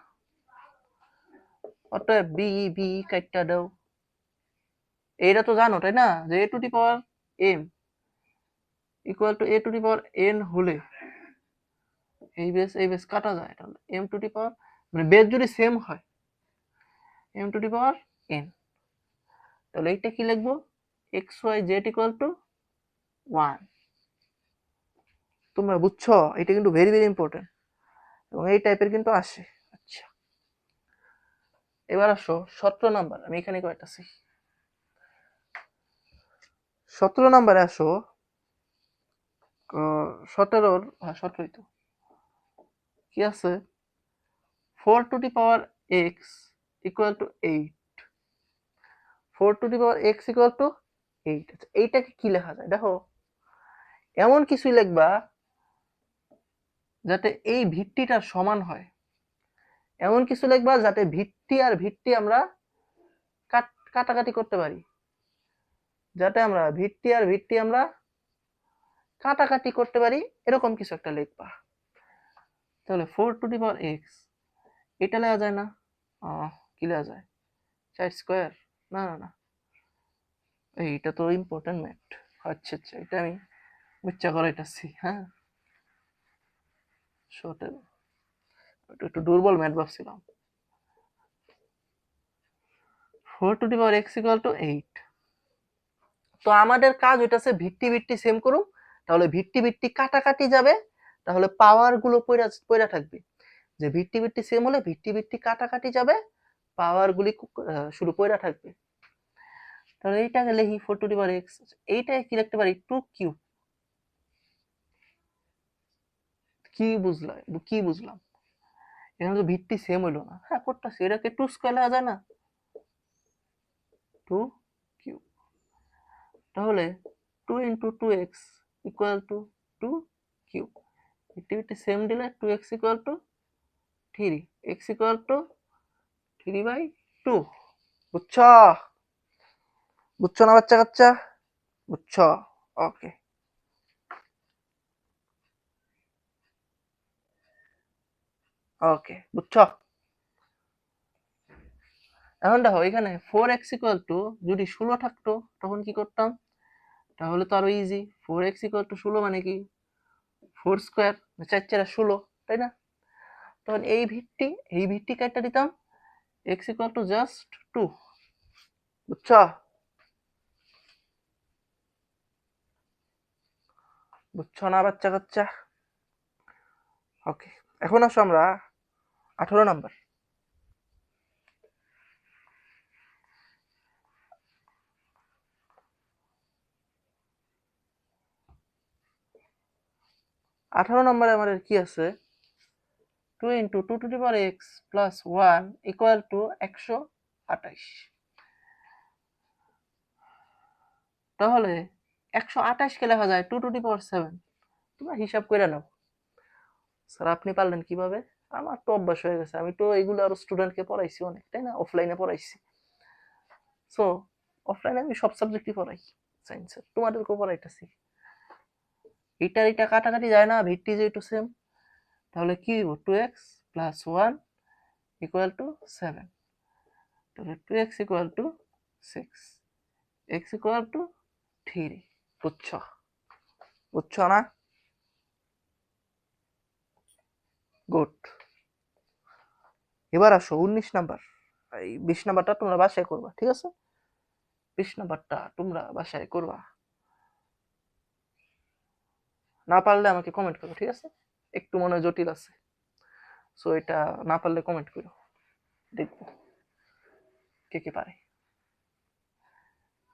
অতএব b b কাটটা দাও এইটা তো জানো তাই না যে a to the power m equal to a to the power n হলে এই বেস কাটা যায় তাহলে m to the power মানে বেস যদি সেম হয় m to the power n তাহলে এইটা কি লিখবো x y z equal to 1 তোমরা বুঝছো এটা কিন্তু ভেরি ভেরি ইম্পর্টেন্ট এবং এই টাইপের কিন্তু আসে আচ্ছা এবার আসো 17 নাম্বার আমি এখানে কয়টাছি 17 নাম্বারে আসো 17 হ্যাঁ 17ই তো কি আছে 4 to the power x equal to 8 4 to the power x equal to 8 আচ্ছা এইটাকে কি লেখা যায় দেখো এমন কিছু লিখবা যাতে এই ভিত্তিটার সমান হয় এমন কিছু লিখবা যাতে ভিত্তি আর ভিত্তি আমরা কাটাকাটি করতে পারি যাতে আমরা ভিত্তি আর ভিত্তি আমরা কাটাকাটি করতে পারি এরকম কিছু একটা লিখবা তাহলে 4 to the power x এটা লেখা যায় না কি লেখা যায় 4 স্কয়ার না না না এইটা তো ইম্পর্টেন্ট ম্যাথ আচ্ছা আচ্ছা এটা আমি বুঝা করাইতাছি হ্যাঁ শর্টে একটু দুর্বল ম্যাথ ভাবছিলাম 4 to the power x equal to 8 তো আমাদের কাজ হইতাছে ভিত্তি ভিত্তি সেম করুম তাহলে ভিত্তি ভিত্তি কাটাকাটি যাবে তাহলে পাওয়ার গুলো পয়রা থাকবে যে ভিত্তি ভিত্তি সেম হলে ভিত্তি ভিত্তি কাটাকাটি যাবে পাওয়ার গুলি শুধু পয়রা থাকবে তাহলে এইটাকে লিখি 4 টু দি পাওয়ার x, এইটাকে কি লিখতে পারি 2 কিউব। কি বুঝলাম এখানে তো ভিত্তি সেম হইলো না। হ্যাঁ করতেছি, এটাকে 2 স্কয়ার লেখা যায় না, 2 কিউব। তাহলে 2 into 2x equal to 2 cube. ভিত্তি সেম দিলে 2x equal to 3, x equal to 3/2। বুঝছ? বুঝছো না বাচ্চা কাচ্চা? বুঝছ? ওকে, ওকে বুঝছ? এখন দেখো এখানে 4x ইকুয়াল টু যদি 16 থাকতো তখন কি করতাম? তাহলে তো আরো ইজি। 4x ইকুয়াল টু 16 মানে কি 4 স্কয়ার, 4 4 16, তাই না? তখন এই ভিত্তি কাটটা দিতাম, x ইকুয়াল টু জাস্ট 2। বুঝছ? বুঝছো না বাচ্চা কাচ্চা? ওকে, এখন আসো আমরা 18 নাম্বার। নম্বরে আমাদের কি আছে? 2 into 2 to the power x plus 1 equal to 128। তাহলে 128 কে লেখা যায় 2 টু দি পাওয়ার 7। তোমরা হিসাব করে নাও। স্যার আপনি পারলেন কিভাবে? আমার তো অভ্যাস হয়ে গেছে, আমি তো এগুলো আরো স্টুডেন্টকে পড়াইছি অনেক, তাই না? অফলাইনে পড়াইছি। সো অফলাইনে আমি সব সাবজেক্টই পড়াই সায়েন্সের, তোমাদেরকেও পড়াইতেছি। এটা কাটাকাটি যায় না, ভিত্তি যেহেতু সেম। তাহলে কি হইব? 2x plus 1 equal to 7। তাহলে 2x equal to 6, x equal to 3। বুঝছো? বুঝছো না? গুড। এবার আসো 19 নাম্বার। এই 20 নাম্বারটা তোমরা বাসায় করবা, ঠিক আছে? 20 নাম্বারটা তোমরা বাসায় করবা, না পারলে আমাকে কমেন্ট করো, ঠিক আছে? একটু মনে হয় জটিল আছে, সো এটা না পারলে কমেন্ট করো, দেখবো কে কে পারে।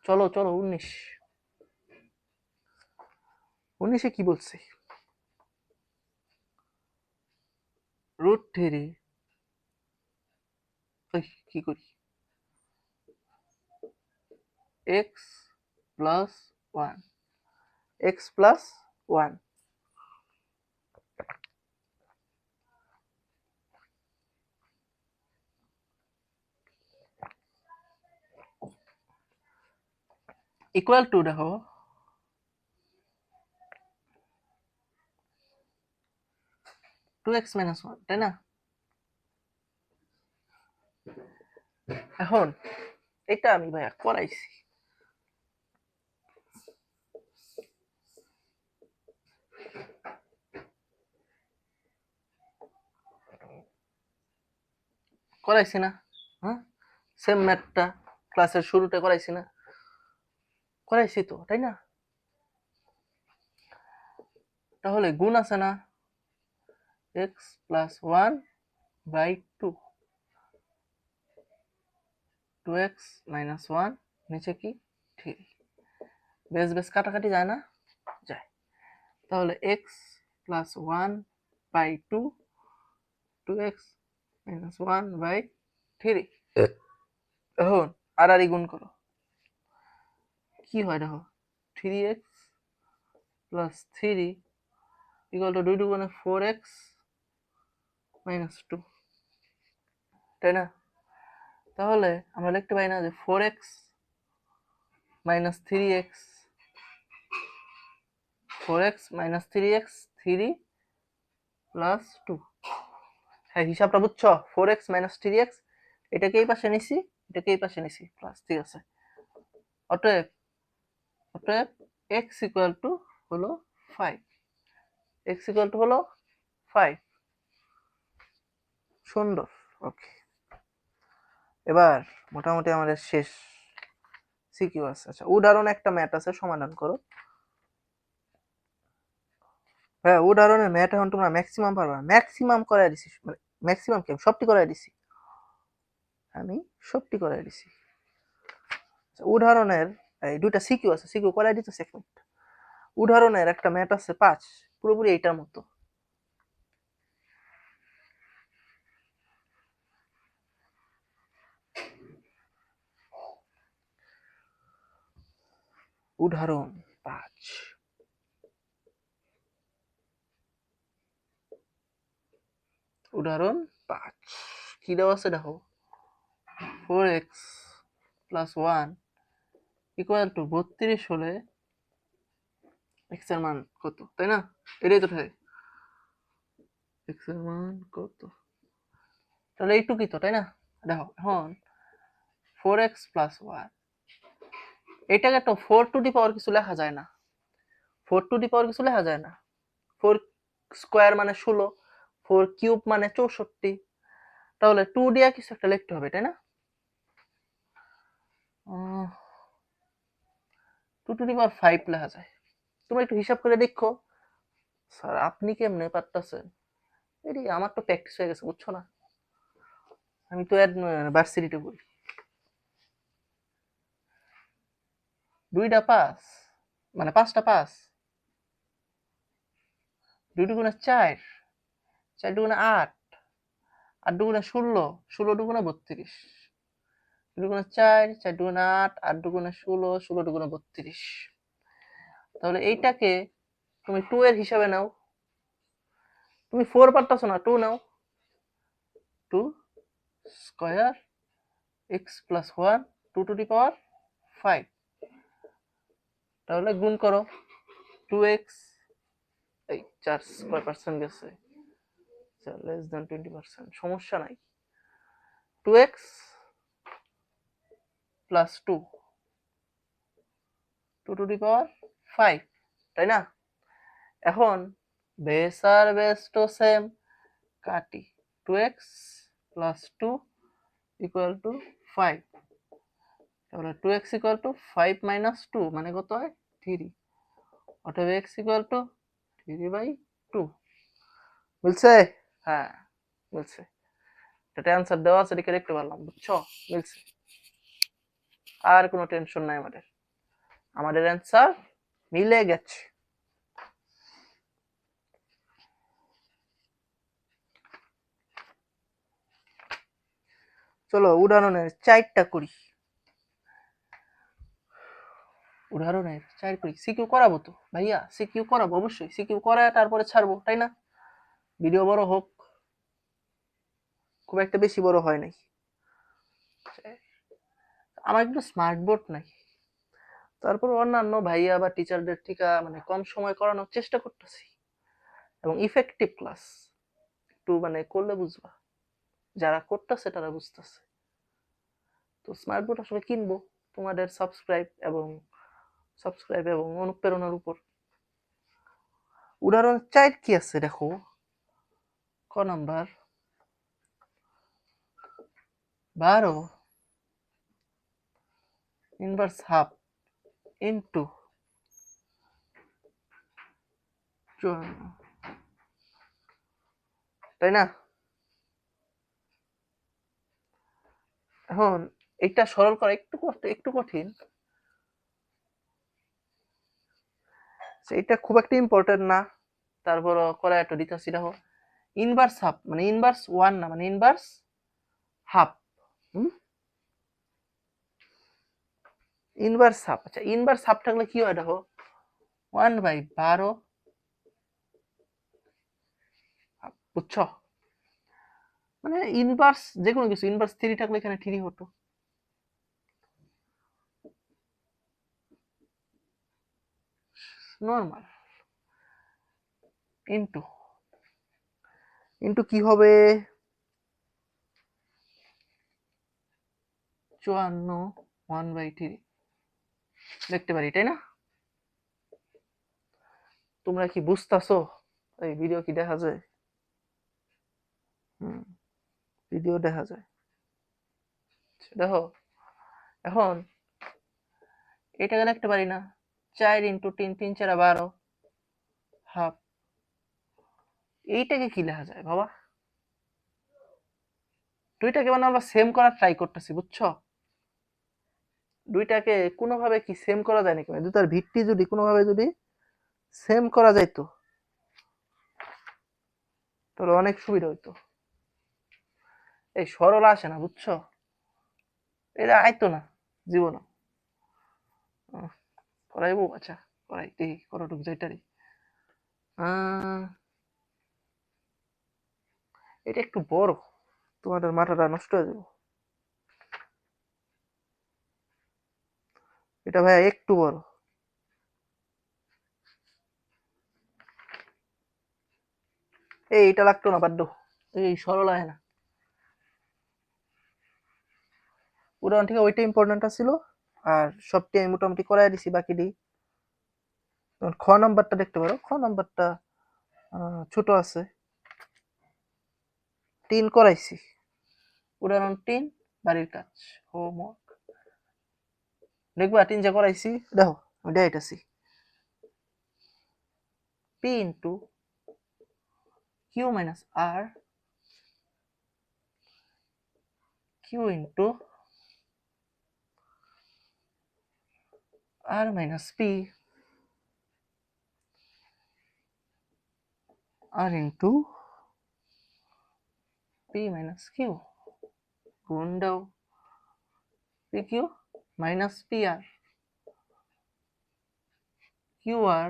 চলো চলো 19 কি বলছে? √3, কি করি, x plus 1, x plus 1 equal to, দেখো 2x মাইনাস 1, তাই না? এখন এটা আমি ভাইয়া করাইছি, না? হ্যাঁ, সেম ম্যাথটা ক্লাসের শুরুতে করাইছি না? করাইছি তো, তাই না? তাহলে গুণ আছে না, x প্লাস 1/2, 2x মাইনাস 1, নিচে কি 3, বেস কাটাকাটি যায় না? যায়। তাহলে x প্লাস 1/2, 2x মাইনাস 1/3। এখন আর গুণ করো, কি হয় দেখো, 3x প্লাস 3 ইকুয়াল টু 2 2 গুণে 4x মাইনাস 2, তাই না? তাহলে আমরা লিখতে পারি না যে 4x minus 3x, 4x minus 3x 3 plus 2। হ্যাঁ হিসাবটা বুঝছো? 4x মাইনাস 3x, এটাকে এই পাশে নিছি, এটাকে এই পাশে নিছি, প্লাস, ঠিক আছে? অতএব x ইকুয়াল টু হলো 5, x ইকুয়াল টু হলো 5। সুন্দর, ওকে। এবার মোটামুটি আমাদের শেষ সিকিউ আছে। আচ্ছা, উদাহরণ একটা ম্যাথ আছে, সমাধান করো। হ্যাঁ, উদাহরণের ম্যাথ এখন তোমরা ম্যাক্সিমাম পারবা, ম্যাক্সিমাম করাই দিছি, মানে ম্যাক্সিমাম কি, সবটি করাই দিছি, আমি সবটি করাই দিছি। উদাহরণের এই দুইটা সিকিউ আছে, সিকিউ করাই দিতেছে 1 মিনিট। উদাহরণের একটা ম্যাথ আছে 5, পুরোপুরি এইটার মতো। উদাহরণ 5, উদাহরণ 5 কি দেওয়া আছে দেখো, 4x + 1 = 32 হলে x এর মান কত, তাই না? এটাই তো থাকে, x এর মান কত, তাহলে এইটুকুই তো, তাই না? দেখো এখন 4x + 1, এটাকে তো 4 টু দি পাওয়ার কিছু লেখা যায় না, 4 টু দি পাওয়ার কিছু লেখা যায় না। 4 স্কয়ার মানে 16, 4 কিউব মানে 64, তাহলে 2 দিয়া কিছু একটা লিখতে হবে, তাই না? 2 টু দি পাওয়ার 5 লেখা যায়। তুমি একটু হিসাব করে দেখো স্যার, আপনি কেমনে পারতেছেন? এটি আমার তো প্র্যাকটিস হয়ে গেছে, বুঝছো না? আমি তো ভার্সিটিতে পড়ি। 2টা 5 মানে 5টা 5, 2 দুগুণে 4, 4 দুগুণে 8, 8 দুগুণে 16, 16 দুগুণে 32, 2 দুগুণে 4, 4 দুগুণে 8, 8 দুগুণে 16, 16 দুগুণে 32। তাহলে এইটাকে তুমি 2 এর হিসাবে নাও, তুমি 4 পারতাছো না, 2 নাও, 2 স্কয়ার x + 1 2 টু দি পাওয়ার 5, তাহলে গুণ করো 2x, এই 4 কয় পার্সেন্ট গেছে, লেস দ্যান 20%, সমস্যা নাই, 2x + 2 2 টু দি পাওয়ার 5, তাই না? এখন বেস আর বেস তো সেম, কাটি, 2x + 2 = 5, তাহলে 2x = 5 - 2 মানে কত হয়, 3, অতএব x = 3/2। মিলছে? হ্যাঁ মিলছে, এটা অ্যান্সার দেওয়া আছে, লিখে দেখতে পারলাম, বুঝছো? মিলছে, আর কোনো টেনশন নাই আমাদের, আমাদের অ্যান্সার মিলে গেছে। চলো উদাহরণের 4টা করি, উদাহরণের 4 করি। সিকিউ করাবো তো ভাইয়া, সিকিউ করাবো অবশ্যই, সিকিউ করায় তারপরে ছাড়বো, তাই না? ভিডিও বড় হোক, খুব একটা বেশি বড় হয় নাই, আমার কিন্তু স্মার্ট বোর্ড নাই, তারপর অন্যান্য ভাইয়া বা টিচারদের থেকে মানে কম সময় করানোর চেষ্টা করতেছি, এবং ইফেক্টিভ ক্লাস একটু মানে করলে বুঝবা, যারা করতেছে তারা বুঝতেছে। তো স্মার্ট বোর্ড আসলে কিনবো তোমাদের সাবস্ক্রাইব এবং অনুপ্রেরণার উপর। উদাহরণ 4 কি আছে দেখো, ক নাম্বার, 12 ইনভার্স হাফ ইন্টু 54, তাই না? এখন এটা সরল করা একটু কঠিন, এটা খুব একটা ইম্পর্টেন্ট না, তারপর করা একটা দিতেছি দেখো, ইনভার্স হাফ মানে ইনভার্স 1 না, মানে ইনভার্স হাফ, ইনভার্স হাফ। আচ্ছা ইনভার্স হাফ থাকলে কি হয় দেখো, 1/12, বুঝছো? মানে ইনভার্স যে কোনো কিছু, ইনভার্স 3 থাকলে এখানে 3 হতো, নরমাল, ইনটু ইনটু কি হবে, 54 1/3 লিখতে পারি, তাই না? তোমরা কি বুঝতাছো? এই ভিডিও কি দেখা যায়? ভিডিও দেখা যায়, দেখো এখন এটাকে লিখতে পারি না, 4 × 3 3 4 12 হাফ, এইটাকে কি লেখা যায় বাবা? দুইটাকে মানে আমরা সেম করার ট্রাই করতেছি, বুঝছো? দুইটাকে কোনোভাবে কি সেম করা যায় নাকি, দুটার ভিত্তি যদি কোনোভাবে যদি সেম করা যাইতো তাহলে অনেক সুবিধা হইতো। এই সরল আসে না, বুঝছো, এটা আইতো না জীবন। করাইবো, আচ্ছা করাই দেখি কতটুকু যাইতারি। এটা একটু বড়, তোমাদের মাথাটা নষ্ট হয়ে যাবে। এটা ভাইয়া একটু বড়। এইটা লাগতো না, বাধ্য, এই সরল আয় না। উদাহরণ থেকে ওইটা ইম্পর্টেন্ট ছিল, আর সবটি আমি মোটামুটি করাই দিছি বাকিটি। খ নাম্বারটা দেখতে পারো, খ নাম্বারটা ছোট আছে, 3 করাইছি। উদাহরণ 3 বাড়ির কাজ, হোমওয়ার্ক। দেখবা 3 যে করাইছি, দেখো আমি দেখাইতাছি। p into q minus r, q into r minus p, r into p minus q, গুণ দাও pq minus pr, qr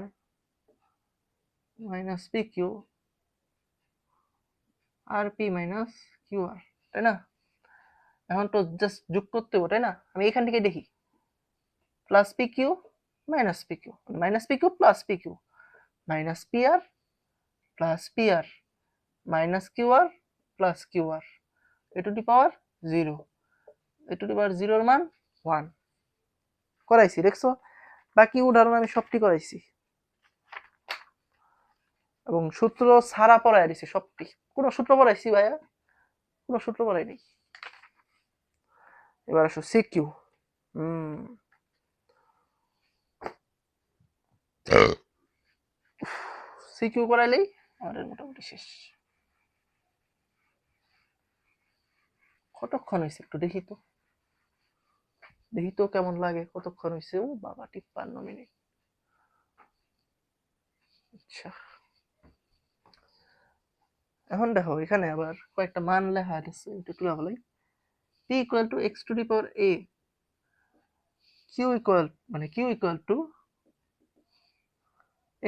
minus pq, rp minus qr, তাই না? এখন তো জাস্ট যোগ করতে হবে, তাই না? আমি এখান থেকে দেখি, plus pq minus pq, minus pq plus pq, minus pr plus pr minus qr plus qr, a to the power 0, a to the power 0 এর মান 1 করাইছি, দেখছো? বাকি উদাহরণ আমি সবটি করাইছি এবং সূত্র ছাড়া পড়াই দিছি সবটি। কোন সূত্র পড়াইছি ভাইয়া? কোন সূত্র পড়াই নেই। এবার আসো সিকিউ। সিকিউ করাইলেই আমাদের মোটামুটি শেষ। কতক্ষণ হয়েছে একটু দেখি তো, দেখি তো কেমন লাগে, কতক্ষণ হয়েছে। ও বাবা, 53 মিনিট। আচ্ছা, এখন দেখো এখানে আবার কয়েকটা মান লেখা আছে, এটা তুলে বলাই। p equal to x to the power a, q equal মানে q equal to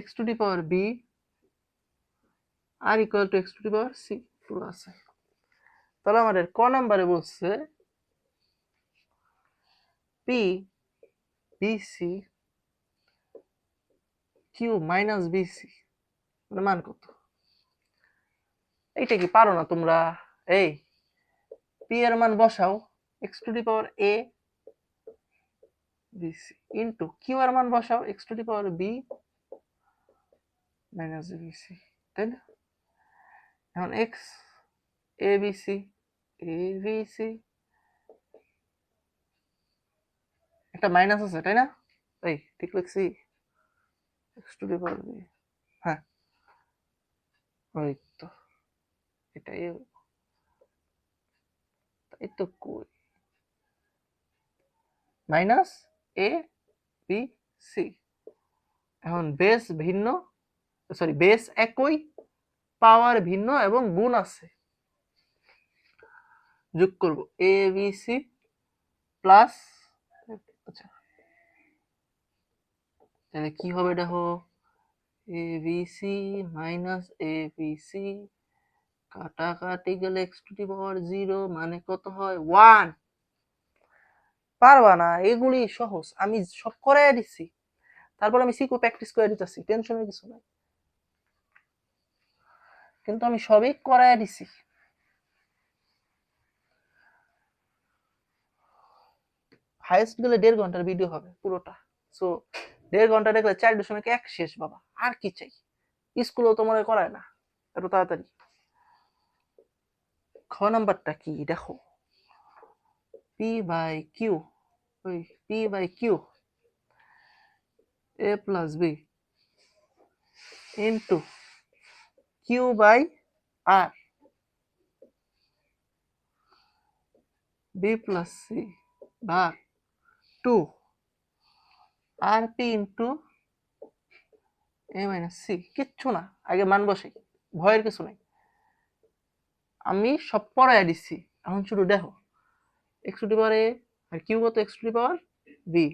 x to the power b, r equal to x to the power c পুরো আছে। তাহলে আমাদের ক নাম্বারে বলছে p bc q minus bc মানে মান কত? এইটা কি পারো না তোমরা? এই p এর মান বসাও, x to the power a bc into q এর মান বসাও, x to the power b minus bc, তাই না? এখন x abc abc একটা মাইনাস আছে, তাই না? এই ঠিক লিখছি, x to the power b, হ্যাঁ ওই তো, এটাই, তাই তো, কই মাইনাস এ বি সি। এখন বেস ভিন্ন, সরি বেস একই, পাওয়ার ভিন্ন এবং গুণ আছে, যোগ করব এ বি সি প্লাস, আচ্ছা তাহলে কি হবে দেখো, A B C minus A B C, কাটাকাটি গেলে x টু দি পাওয়ার 0 মানে কত হয়? 1। পারবা না, এগুলি সহজ, আমি সব করাই দিছি, তারপর আমি সিকো প্র্যাকটিস করে দিতেছি, টেনশনের কিছু নাই, কিন্তু আমি সবই করাই দিছি। হাইস্ট গেলে 1.5 ঘন্টার ভিডিও হবে পুরোটা, সো 1.5 ঘন্টা দেখলে 4.1 শেষ বাবা, আর কি চাই? স্কুলেও তো মনে করায় না এত তাড়াতাড়ি। খ নাম্বারটা কি দেখো, পি বাই কিউ, ওই P by Q A plus B into Q by R B plus C ভাগ টু আর পি ইন্টু এ মাইনাস সি। কিচ্ছু না, আগে মান বসাই, ভয়ের কিছু নাই। আমি সব পড়ায় দিচ্ছি, এখন শুধু দেখো x to the power a r q কত, x to the power b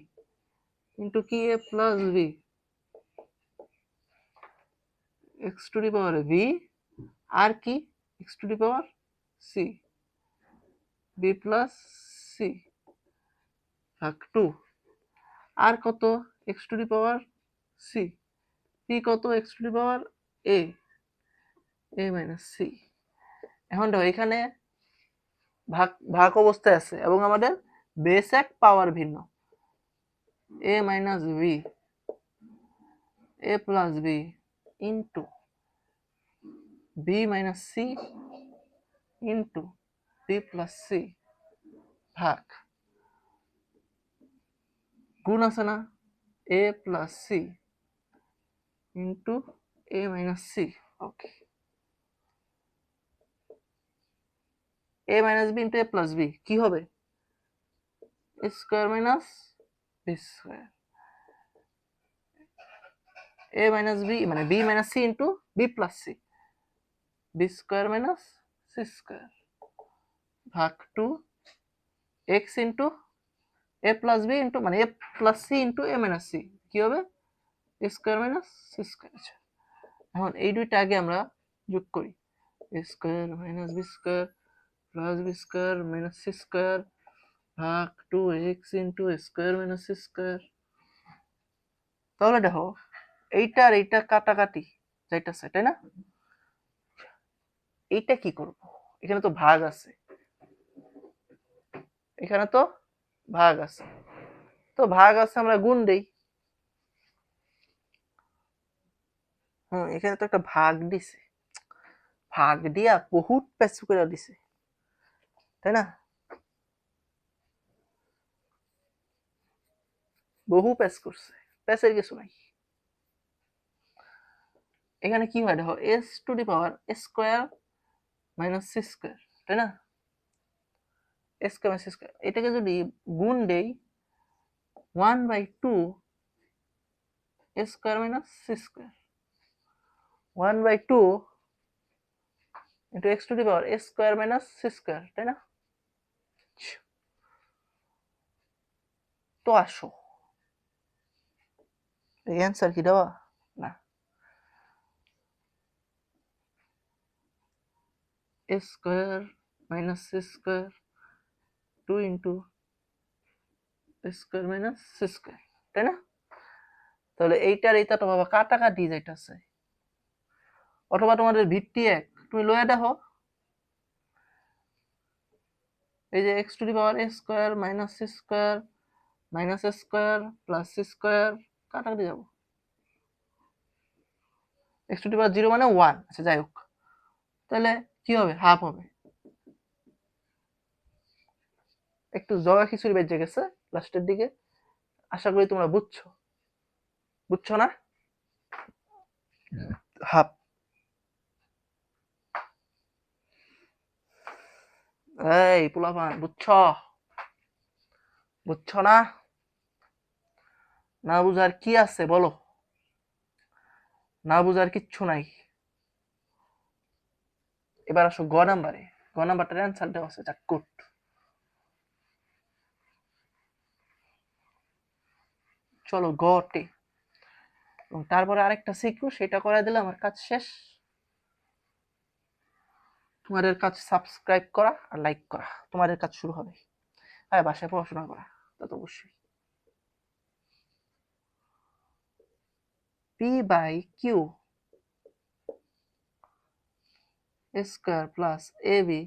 into কি a plus b, x to the power b আর কি x to the power c, b plus C ভাগ টু আর কত x to the power c, p কত x to the power a, a minus c. এখন দেখো এখানে ভাগ ভাগ অবস্থায় আছে এবং আমাদের বেস এক পাওয়ার ভিন্ন, a minus b a plus B into b minus c into b plus C ভাগ গুণ আছে না, a plus c into A minus c. Okay, a minus B into A plus B কি হবে, a square minus B square, a minus b মানে b minus c into b plus c, b square minus C square ভাগ two x into এ plus B into মানে এ plus c into এ minus c কি হবে, a square minus C square. আচ্ছা, এখন এই দুইটা আগে আমরা যোগ করি, a square minus B square plus B square minus C square ভাগ two x into square minus C square. তাহলে দেখো এইটা আর এইটা কাটাকাটি যাইতেছে, তাই না? এইটা কি করব, এখানে তো ভাগ আছে, এখানে তো ভাগ আছে, তো ভাগ আছে আমরা গুণ দেই। এখানে তো একটা ভাগ দিছে, ভাগ দিয়া বহুত পেঁচু করে দিছে, তাই না? বহু পেঁচ করছে, পেঁচের কিছু নাই। এখানে কি হয় দেখো, s to the power square minus C square, তাই না? S square minus C square, এটাকে যদি গুণ দেই 1/2 a square minus C square, 1/2 into x to the power A square minus C square, তাই না? তো আসো এই অ্যান্সার কি দেওয়া না, a square minus C square 2 into square minus C square, তাই না? তাহলে এইটার এইটা তো বাবা কাটাকাটি যাইতেছে, অথবা তোমাদের ভিত্তি এক তুমি লয়ে দেখো, এই যে X to the power A square minus C square minus A square plus C square কাটাকাটি যাবো, এক্স টু দি পাওয়ার 0 মানে 1, আচ্ছা যাই হোক, তাহলে কি হবে, হাফ হবে। একটু জগা খিচুড়ি বেজে গেছে লাস্টের দিকে, আশা করি তোমরা বুঝছো, বুঝছো না? হাফ। এই পোলাপান বুঝছো, বুঝছো না? না বুঝার কি আছে বলো, না বুঝার কিচ্ছু নাই। এবার আসো গ নাম্বারে, গ নাম্বারটার অ্যান্সার দেওয়া আছে চাকুট। চলো গটে, এবং তারপরে আরেকটা সিকিউ, সেটা করে দিলে আমার কাজ শেষ। তোমাদের কাজ সাবস্ক্রাইব করা আর লাইক করা, তোমাদের কাজ শুরু হবে। হ্যাঁ, বাসায় পড়াশোনা করা, তা তো অবশ্যই। P by Q square plus A B,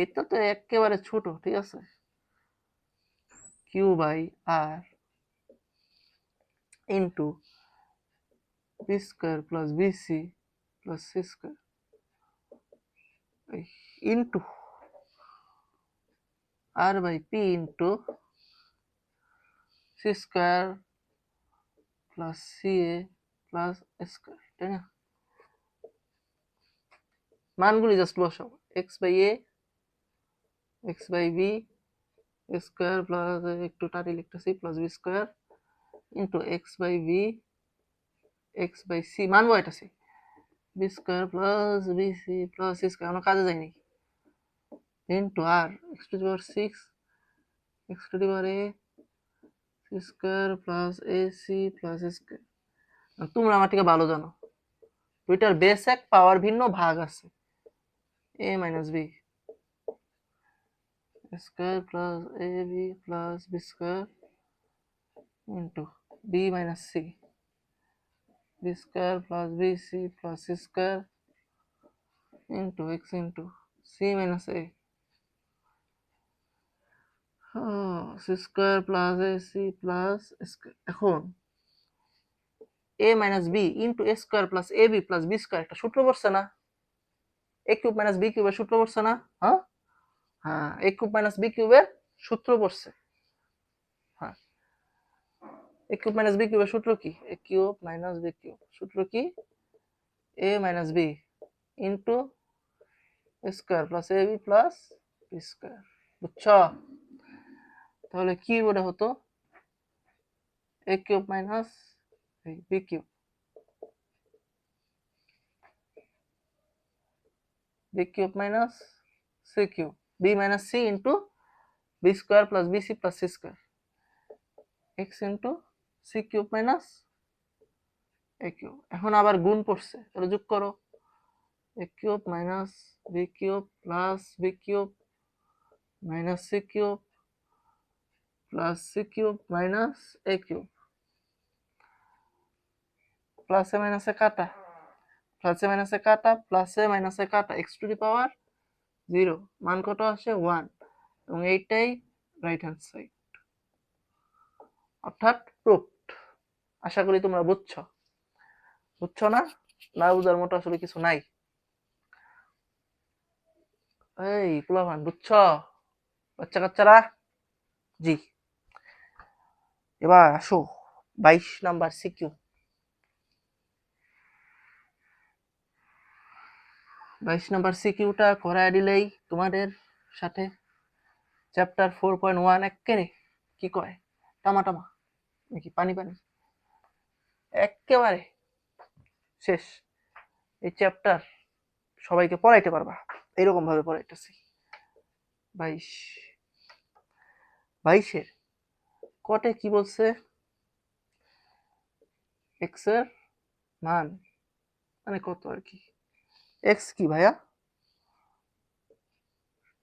এটা তো একেবারে ছোট, ঠিক আছে, Q by R into B square plus BC plus C square into R by P into C square plus C A plus square, তাই না? মানগুলি জাস্ট বসাও, X by A X by B square plus একটু টাটি লিখতেছি plus B square into X by V X by C মানবো এটা C b square plus B C plus C square কোনো কাজে যায়নি into R x to the power 6 X to the power A C square plus A C plus square. তোমরা আমার থেকে ভালো জানো দুইটার বেস এক পাওয়ার ভিন্ন ভাগ আছে a minus B square plus A b plus B square into b minus c b square plus B C plus C square into x into c minus a C square plus A C plus square. এখন a minus B into a square plus A b plus B square একটা সূত্র পড়ছে না এ cube minus B কিউবের সূত্র পড়ছে না হ্যাঁ হ্যাঁ এ কিউব মাইনাস বি কিউবের সূত্র পড়ছে হ্যাঁ এ কিউব মাইনাস বি কিউবের সূত্র কি a cube minus b cube সূত্র কি a minus B into square plus A b plus B square বুঝছো তাহলে কি বলে হতো a cube minus b cube b cube minus c cube b minus c into B square plus B C plus C square x into c cube minus a cube এখন আবার গুণ পড়ছে তাহলে যোগ করো a cube minus b cube plus B cube minus c cube plus c cube minus a cube প্লাসে মাইনাসে কাটা প্লাসে মাইনাসে কাটা প্লাসে মাইনাসে কাটা এক্স টু দি পাওয়ার 0 মান কত আসে 1 এবং এইটাই রাইট হ্যান্ড সাইড অর্থাৎ প্রুফড। আশা করি তোমরা বুঝছো বুঝছো না না বুঝার মতো আসলে কিছু নাই এই পোলাপান বুঝছো বাচ্চা কাচ্চারা জি এবার আসো 22 নাম্বার সিকিউ 22 নাম্বার সিকিউটা করায় দিলেই তোমাদের সাথে চ্যাপ্টার 4.1 একেবারে কি কয় টামা টামা নাকি পানি পানি একেবারে শেষ এই চ্যাপ্টার সবাইকে পড়াইতে পারবা এইরকম ভাবে পড়াইতেছি 22 কটে কি বলছে এক্স এর মান মানে কত আর কি এক্স কি ভাইয়া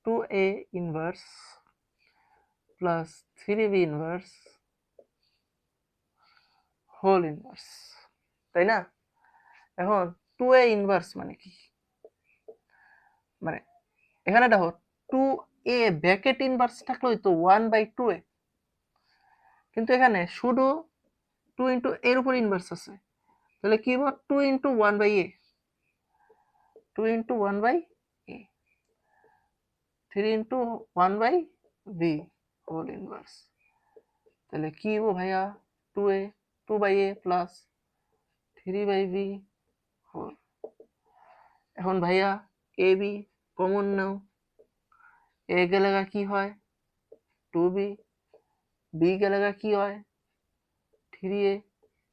2a inverse plus 3b inverse whole inverse তাই না এখন 2a ইনভার্স মানে কি মানে এখানে দেখো 2a ব্র্যাকেট ইনভার্স থাকলেই তো 1/2a কিন্তু এখানে শুধু 2 ইন্টু এর উপর ইনভার্স আছে তাহলে কি হবে 2 into 1/a 2 into 1/a 3 into 1/b whole inverse তাহলে কি হবে ভাইয়া 2a 2/a plus 3/b whole এখন ভাইয়া এ বি কমন নাও এ গেলে কি হয় 2b বি গেলে কি হয় 3a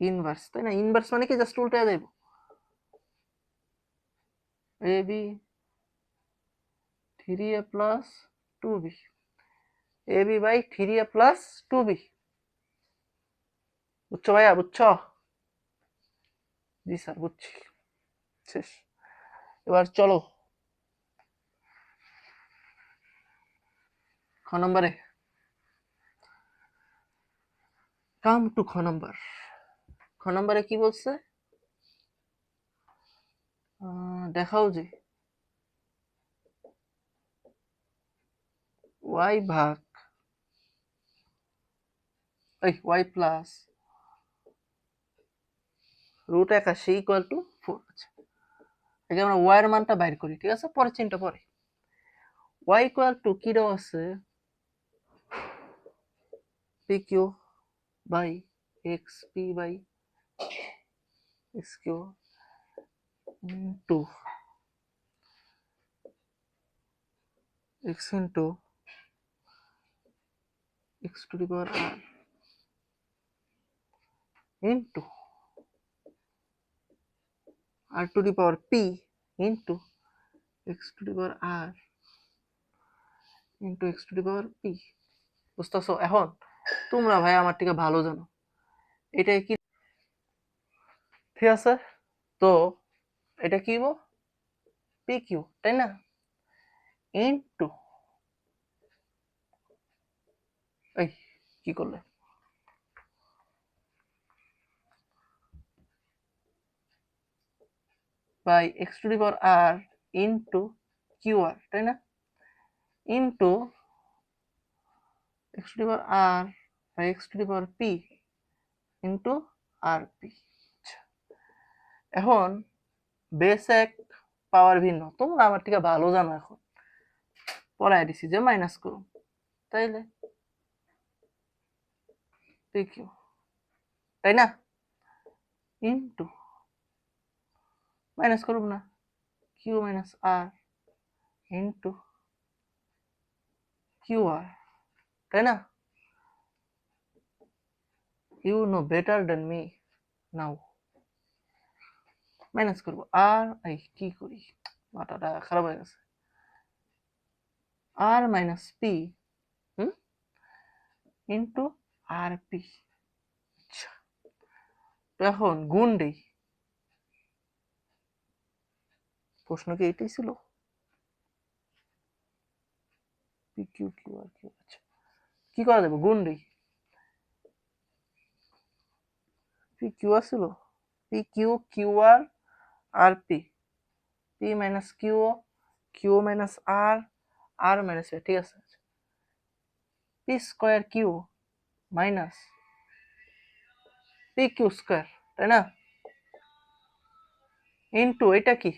ইনভার্স তাই না ইনভার্স মানে কি জাস্ট উল্টে যাইব a b 3a plus 2b a b by 3a plus 2b বুঝছো ভাইয়া বুঝছো জি স্যার বুঝছি শেষ এবার চলো খ নম্বরে কাম টু খ নম্বরে কি বলছে দেখাও যে y ভাগ y plus root 81 equal to 4 আছে আগে আমরা y এর মানটা বাইর করি ঠিক আছে পরে চিন্তা পরে y ইকুয়াল টু কি দেওয়া আছে pq by xp by xq into x into x to the power r into r to the power p into x to the power r into x to the power p। বুঝতেছো? এখন তোমরা ভাই আমার থেকে ভালো জানো এটাই কি, ঠিক আছে? তো এটা কি হবো? পি কিউ, তাই না? ইনটু এই কি করলে by x to the power r into Q R, তাই না? Into x to the power r by x to the power p into r p. এখন বেস এক পাওয়ার ভিন্ন, তোমরা আমার থেকে ভালো জানো, এখন পড়ায় দিছি যে মাইনাস করো, তাইলে পি কিউ, তাই না? ইনটু মাইনাস করব না, Q minus R into Q R, তাই না? You know better than me now. Minus করব আর, এই কি করি, মাথাটা খারাপ হয়ে গেছে, R minus P into R P. তো এখন গুণ দেই, প্রশ্ন কি এটাই ছিল? P Q Q R Q, আচ্ছা কি করা যাবে, গুণ দেই, পি কিউ আর ছিল, P Q Q R R P, P minus Q Q minus R R minus P, ঠিক আছে? P square Q minus P Q square, তাই না? ইন্টু এটা কি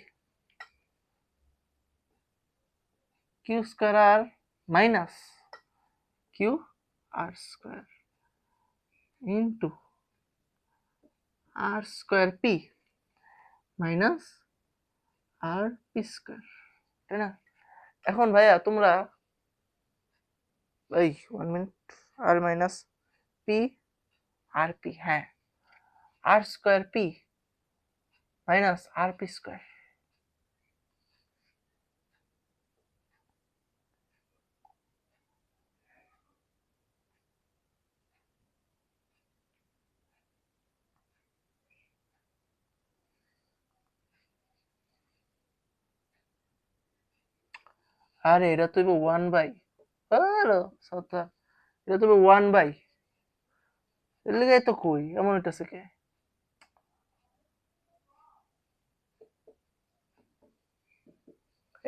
Q square R minus Q R square into R square P minus R P square, তাই না? এখন ভাইয়া তোমরা এই 1 minute, R minus P R P, হ্যাঁ R square P minus R P square, আরে এটা তো 1 বাই, আরে সত্তা, এটা তো 1 বাই, এর লিগে তো কই এমন হইতাছে কে,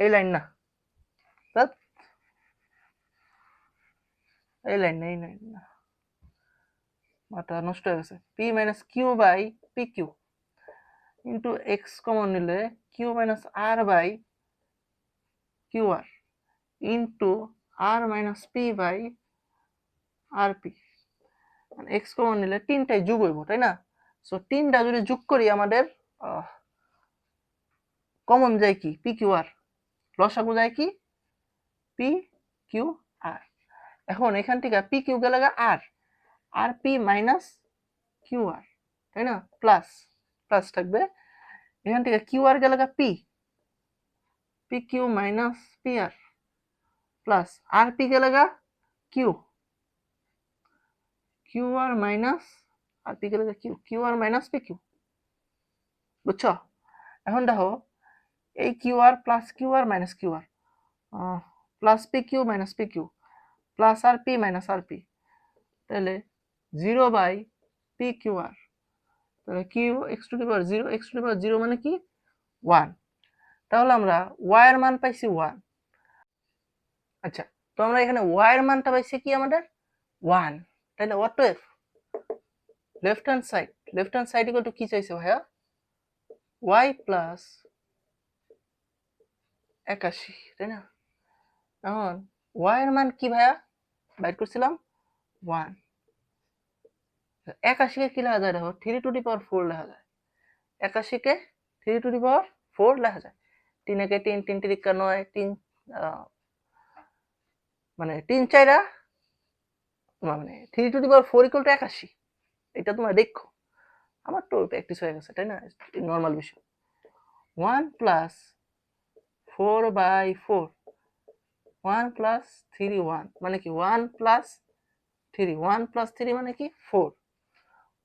এই লাইন না, ধ্যাৎ, এই লাইন না, এই লাইন না, মাথা নষ্ট হয়ে গেছে। P minus Q by P Q into X common নিলে Q minus R by Q R into R minus P by R P, X common নিলে তিনটাই যোগ হইব, তাই না? সো তিনটা যদি যোগ করি আমাদের কমন যায় কি পি কিউ আর, লসাগু যায় কি পি কিউ আর। এখন এখান থেকে পি কিউ গেলে আর R P minus Q R, তাই না? প্লাস প্লাস থাকবে, এখান থেকে কিউ আর গেলে P P Q minus P R plus R P গেলে কিউ কিউ আর মাইনাস আর পি গেলে কিউ কিউ আর মাইনাস পি কিউ, বুঝছো? এখন দেখো এই কিউ আর plus Q R minus Q R plus P Q minus P Q plus R P minus R P, তাহলে 0 by P Q R, তাহলে Q X to the power 0, X to the power 0 মানে কি 1, তাহলে আমরা y এর মান পাইছি 1। আচ্ছা, তো আমরা এখানে y এর মানটা পাইছি কি আমাদের 1, তাহলে অতএব left hand side equal to কি চাইছে ভাইয়া, y প্লাস 81, তাই না? এখন y এর মান কি ভাইয়া বাইর করছিলাম 1, 81 কে কি লেখা যায় দেখো 3 টু দি পাওয়ার 4 লেখা যায়, 81 কে 3 টু দি পাওয়ার 4 লেখা যায়, 3 একে 3, 3 তিরিকা 9, 3 মানে 3 4 মানে 3^4 ইকুয়াল টু 81, এটা তোমরা দেখো, আমার তো প্র্যাকটিস হয়ে গেছে, তাই না, নর্মাল বিষয়। 1 প্লাস 4/4, 1 প্লাস 3, 1 মানে কি 1 প্লাস 3, 1 প্লাস 3 মানে কি 4,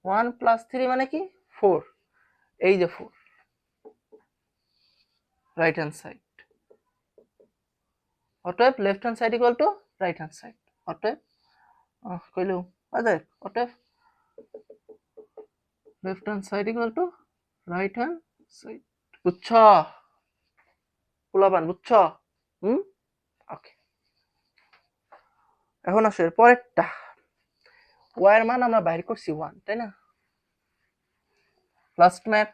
1 প্লাস 3 মানে কি 4, এই যে 4 রাইট হ্যান্ড সাইড। অতএব left hand side equal to right hand side. অতএব কইলো অতএব left hand side equal to right hand side. বুঝছ পোলাপান, বুঝছ? ওকে, এখন আসো এর পরেরটা। ওয়াই এর মান আমরা বাইর করছি 1, তাই না? লাস্ট ম্যাথ,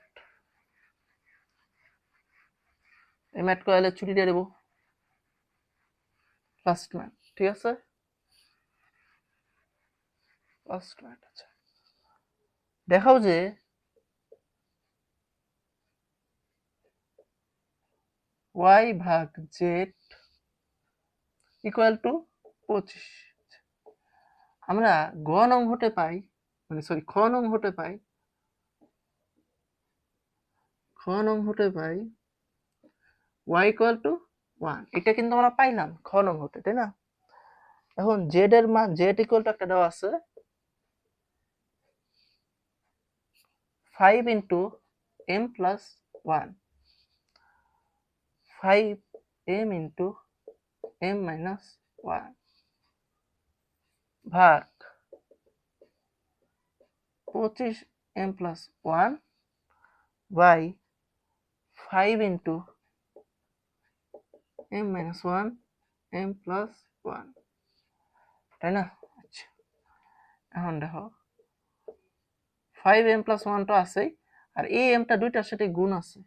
এই ম্যাথ করালে ছুটি দিয়ে দেবো। লাস্ট ম্যাথ, ঠিক আছে, লাস্ট ম্যাথ। আচ্ছা দেখাও যে y ভাগ z ইকুয়াল টু 25। আমরা গ নং হতে পাই, মানে সরি খ নং হতে পাই, y ইকুয়াল টু 1, এটা কিন্তু আমরা পাইলাম খ নং হতে, তাই না? এখন z এর মান, z ইকুয়াল টু একটা দেওয়া আছে 5 into m plus 1, 5m into m minus 1 ভাগ 25m plus 1 by 5 into m minus 1 m plus 1, তাই না? আচ্ছা এখন দেখো 5m প্লাস 1 তো আছেই, আর এই mটা দুইটার সাথে গুণ আছে,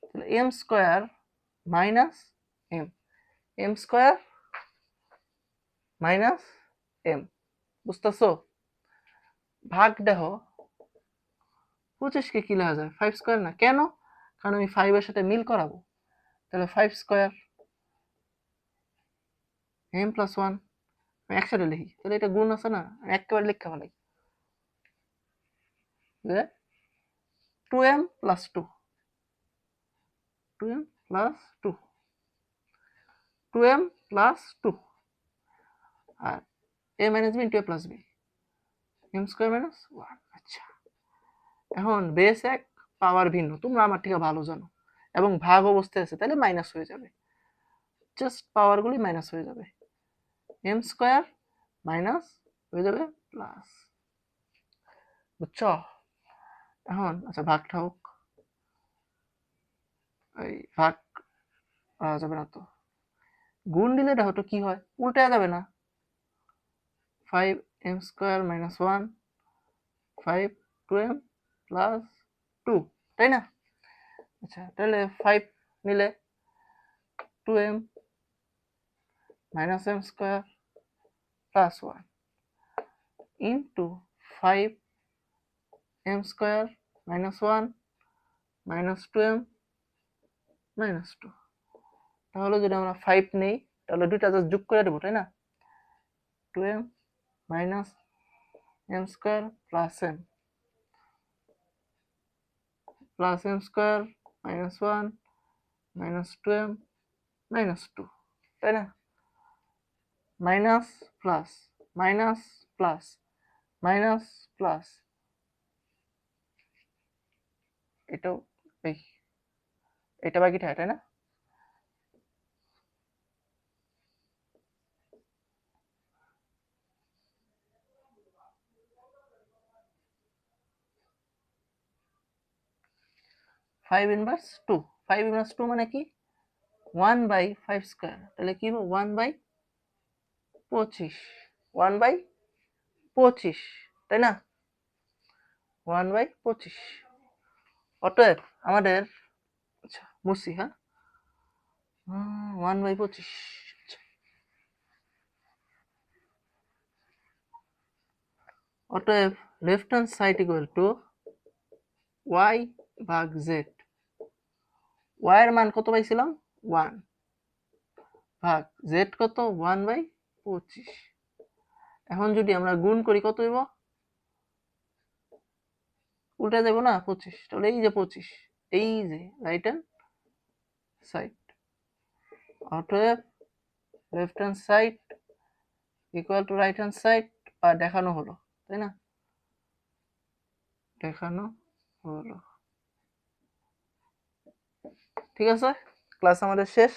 তাহলে m square minus m square minus m, বুঝতেছো? ভাগ দেখো 25 কে কি লেখা যায়, 5 স্কয়ার না, কেন? কারণ আমি 5 এর সাথে মিল করাবো, তাহলে 5 স্কয়ার m প্লাস 1 আমি একসাথে লিখি, তাহলে এটা গুণ আছে না, একেবারে লিখতে পারি 2m plus 2, 2m plus 2, 2m plus 2, আর a minus b into a plus b, m square minus 1। আচ্ছা এখন বেস এক পাওয়ার ভিন্ন, তোমরা আমার থেকে ভালো জানো, এবং ভাগ অবস্থায় আছে, তাহলে মাইনাস হয়ে যাবে, জাস্ট পাওয়ারগুলি মাইনাস হয়ে যাবে, m স্কয়ার মাইনাস হয়ে যাবে প্লাস, বুঝছো? এখন আচ্ছা ভাগটা হোক, এই ভাগ যাবে না তো, গুণ দিলে দেখো তো কি হয়, উল্টে যাবে না, 5m square minus 1, 5 2m plus 2, তাই না? আচ্ছা তাহলে 5 নিলে 2m minus m square plus 1 into 5m square minus 1 minus 2m minus 2, তাহলে যদি আমরা 5 নেই তাহলে দুইটা জাস্ট যোগ করে দেবো, তাই না? 2m minus m square plus m square minus 1 minus 2m minus 2, তাই না? Minus plus minus plus minus plus, এটাও এই এটা বাকি থাকে, তাই না? ফাইভ ইনভার্স টু, 5 ইনভার্স 2 মানে কি 1/5 স্কয়ার, তাহলে কি হবে 1/25, 1/25, তাই না? 1/25। অতএব আমাদের, আচ্ছা মুসি, হ্যাঁ 1/25, অতএব left hand side equal two y ভাগ z, y এর মান কত পাইছিলাম 1 ভাগ z কত 1/25, এখন যদি আমরা গুণ করি কত হইব, উল্টা যাব না 25, তাহলে এই যে 25, এই যে রাইট হ্যান্ড সাইড, অতএব left hand side equal to right hand side, আর দেখানো হলো, তাই না, দেখানো হলো। ঠিক আছে, ক্লাস আমাদের শেষ,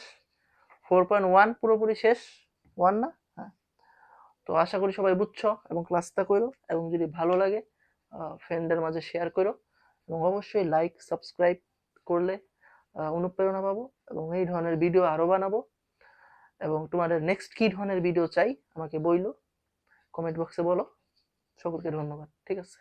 4.1 পুরোপুরি শেষ, 1 না, হ্যাঁ। তো আশা করি সবাই বুঝছো এবং ক্লাসটা করো, এবং যদি ভালো লাগে ফ্রেন্ডদের মাঝে শেয়ার করো, এবং অবশ্যই লাইক সাবস্ক্রাইব করলে অনুপ্রেরণা পাবো এবং এই ধরনের ভিডিও আরো বানাবো। এবং তোমাদের নেক্সট কি ধরনের ভিডিও চাই আমাকে বইলো, কমেন্ট বক্সে বলো। সকলকে ধন্যবাদ। ঠিক আছে।